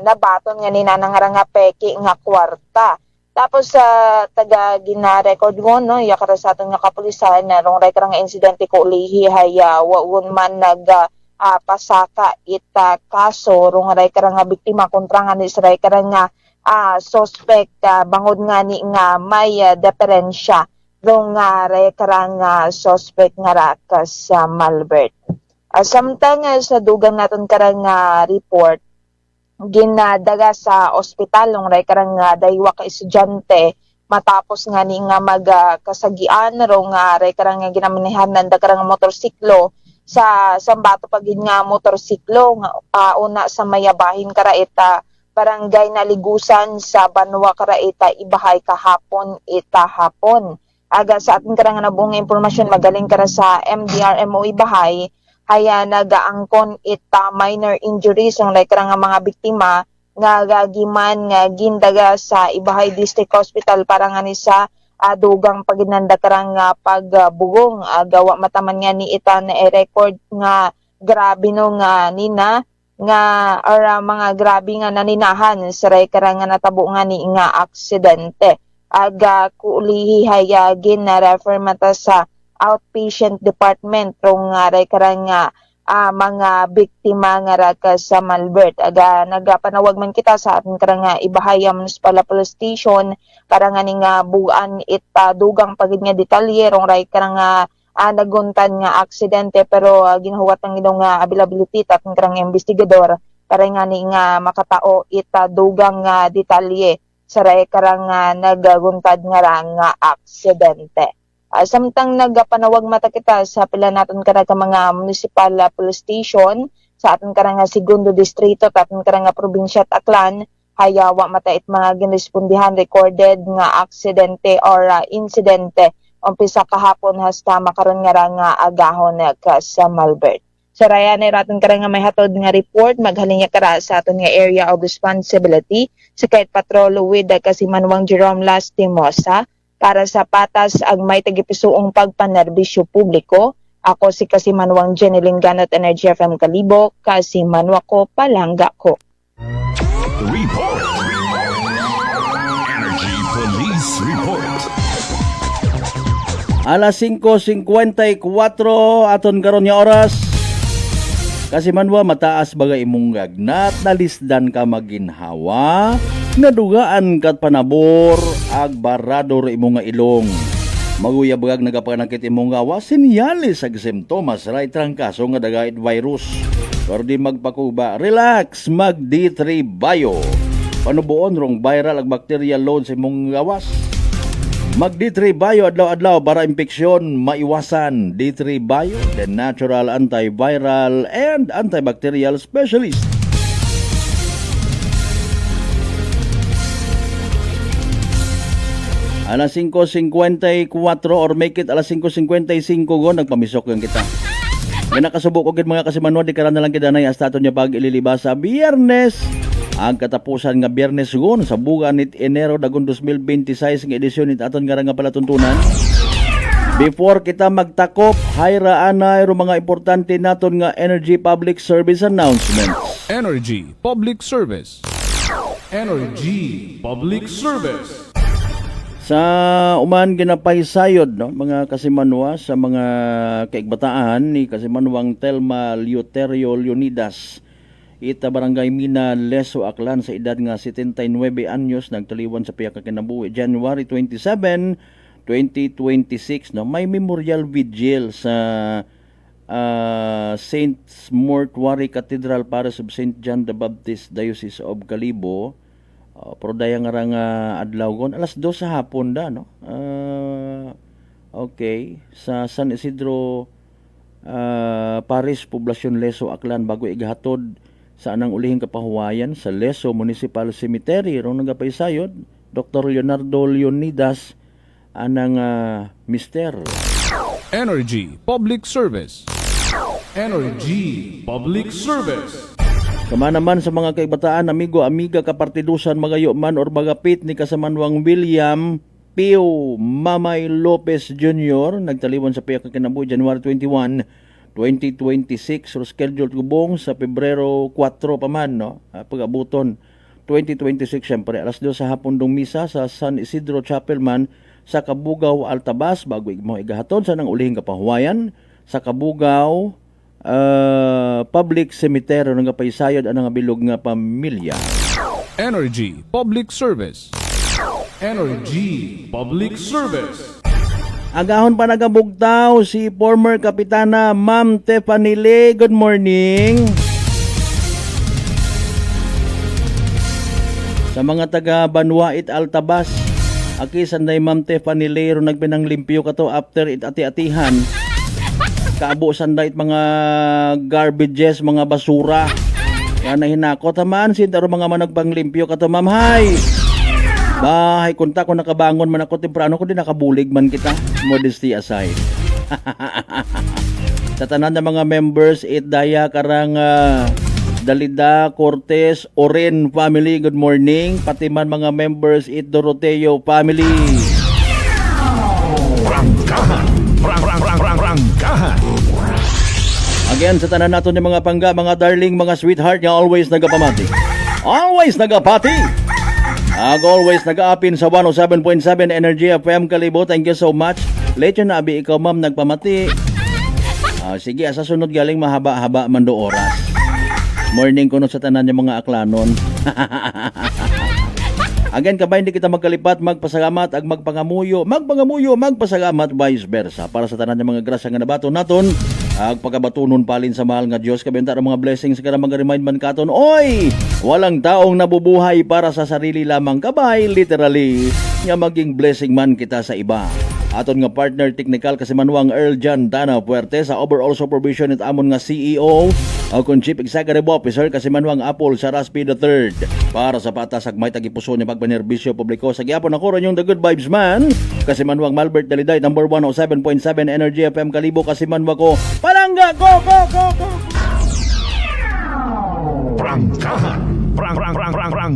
nabaton nga ni nanangarang peki nga kwarta. Tapos sa taga gina-record ko no yakara sa aton nga kapulisan na rong ray karang insidente ko ulihi haya waun man nag pasaka ita kaso rong ray karang biktima kontra nga ni sa ray karang suspect bangod nga ni nga may diferensya rong ray karang suspect nga raka sa Malbert. Samtang sa dugang naton karang report ginadaga sa ospital ng ray karang daywa ka estudyante matapos nga ni nga magkasagian rong ray karang ginamanihan nanda karang motorsiklo sa sambato pagid nga motorsiklo nga una sa mayabahin karaita barangay Naligusan sa Banwa karaita ibahay kahapon ita hapon aga sa ating karang nabuong impormasyon magaling kara sa MDRMO ibahay haya nagaangkon ita minor injuries ang karang mga biktima nga gagiman nga gindaga sa Ibahay District Hospital para nga ni sa dugang paginanda karang pagbugong gawa mataman nga ni ita na record nga grabe no nga nina nga or mga grabe nga naninahan sa kara nga natabo nga ni nga aksidente. Aga kulihihayagin na refer mata sa outpatient department rong kara nga mga biktima nga raka sa Malbert. Aga nagapanawag man kita sa atin kara nga Ibahaya Municipal Police Station kara nga ning buan dugang pagid nga detalye rong kara nga naguntan nga aksidente pero ginahuwat ng idong availability tatong kara nga investigador para nga ni nga makatao dugang nga detalye sa kara nga nagaguntad nga aksidente. Samtang nagpanawag mata kita sa pila naton kara ka mga municipal police station sa aton kara nga segundo distrito aton kara nga probinsya at Aklan hayawa mata it mga ginrespondihan recorded nga aksidente or insidente umpisa kahapon hasta makaron nga agahon ka sa Malbert. Sa raya na raton kara nga may hatod nga report maghalinya kara sa aton nga area of responsibility sa kahit patrol with Kasimanwang Jerome Lastimosa para sa patas ag may tagipisuong pagpanerbisyo publiko. Ako si Kasimanwang Jeneline Ganot, Energy FM Kalibo, Kasimanwa ko, palangga ko. Report. Energy Police Report. Alas 5:54 aton karon nga oras. Kasimanwa mataas bagay imong gagnat nalisdan ka maginhawa nadugaan kat panabor ag barador imong nga ilong. Maguyabagag nagapanakit imong gawa sinyalis ag simptomas right trangkaso nga dagait virus. Pero di magpakuba, relax, mag D3 Bio. Panubuon rong viral ag bacterial load sa imong gawas. Mag D3 Bio adlaw-adlaw para impeksyon maiwasan. D3 Bio, the natural antiviral and antibacterial specialist. Alas 5:54 or make it alas 5:55 go nagpamisok yung kita. May nakasubok ko mga Kasimanwa di karan na lang kidanay hasta aton niya pag ililibas sa Biyernes. Ang katapusan nga Biyernes gon sa bugan nit Enero dagon 2026 nga edisyon nit aton nga palatuntunan. Before kita magtakop, hayra anay ro mga importante naton nga Energy Public Service announcement. Energy Public Service. Energy Public Service. Sa uman ginapaysayod no mga Kasimanwa sa mga kaigbataan ni Kasimanwang Telma Leuterio Leonidas ita barangay Mina Leso Aklan sa edad nga 79 anyos nagtaliwan sa piya ka kinabuhi January 27, 2026 no may memorial vigil sa Saint Mortuary Cathedral Parish of St. John the Baptist Diocese of Kalibo. Pero dayang nga adlaw gon alas 2 sa hapon da no. Okay sa San Isidro Parish Poblacion Leso Aklan bago igahatod sa anang ulihing kapahuwayan sa Leso Municipal Cemetery rong nagapaysayod Dr. Leonardo Leonidas anang mister. Energy Public Service. Energy Public Service. Kama naman sa mga kaibataan, amigo-amiga, kapartidusan, magayo man or magapit ni Kasamanwang William Pio Mamay Lopez Jr. Nagtaliwan sa piyak kinabuhi January 21, 2026. So scheduled gubong sa Pebrero 4 pa man, no? Pag-abuton 2026, syempre. Alas 2 sa hapon dong misa sa San Isidro Chapel man sa Kabugaw, Altabas. Bago mo igahaton sa nang ulihing kapahuwayan sa Kabugaw Public Cemetery ng kapaysayod ang bilog nga pamilya. Energy Public Service. Energy Public Service. Agahon pa nagabugtaw si former Kapitana Ma'am Tiffany Lee. Good morning. Sa mga taga Banwait Altabas, aki sanday Ma'am Tiffany Lee ro nagpinanglimpyo kato after ati-atihan. Kaabo sanday mga garbages, mga basura. Yan na hinako tamaan sinta ro mga managpanglimpyo kato Ma'am. Hi. Bahay kunta ko nakabangon man ako temprano ko din nakabulig man kita. Modesty aside. Sa tanan ng mga members daya karang Dalida Cortez Oren family, good morning. Pati man mga members Doroteo family. Rangkahan. Rangkahan. Again, sa tanan naton yung mga pangga, mga darling, mga sweetheart nga always nagapamati. Always nagapati. Always nag-aapin sa 107.7 Energy FM Kalibo. Thank you so much. Late na abi ikaw ma'am nagpamati. Sige, sa sunod galing mahaba-haba man do oras. Morning kuno sa tanan yung mga aklanon. Again, kabay hindi kita magkalipat, magpasalamat ag magpangamuyo, magpasalamat vice versa para sa tanan yung mga grasya nga nabaton naton. Ag pagkabatunon palin sa mahal nga Dios, kabenta ang mga blessings kada mag-remind man katon. Oy, walang taong nabubuhay para sa sarili lamang, kabay literally nga maging blessing man kita sa iba. Aton nga partner technical kasi manuang Earl John Dana Puerte sa overall supervision at amon nga CEO akong Chief Executive Officer kasi manuang Apple sa Raspi III para sa patas ag may tagipuso ni pagpanerbisyo publiko sa gihapon ako ron yung The Good Vibes Man kasi manuang Malbert Daliday number 107.7 Energy FM Kalibo kasi manuwa ko palangga go Prangkahan. Prangkahan.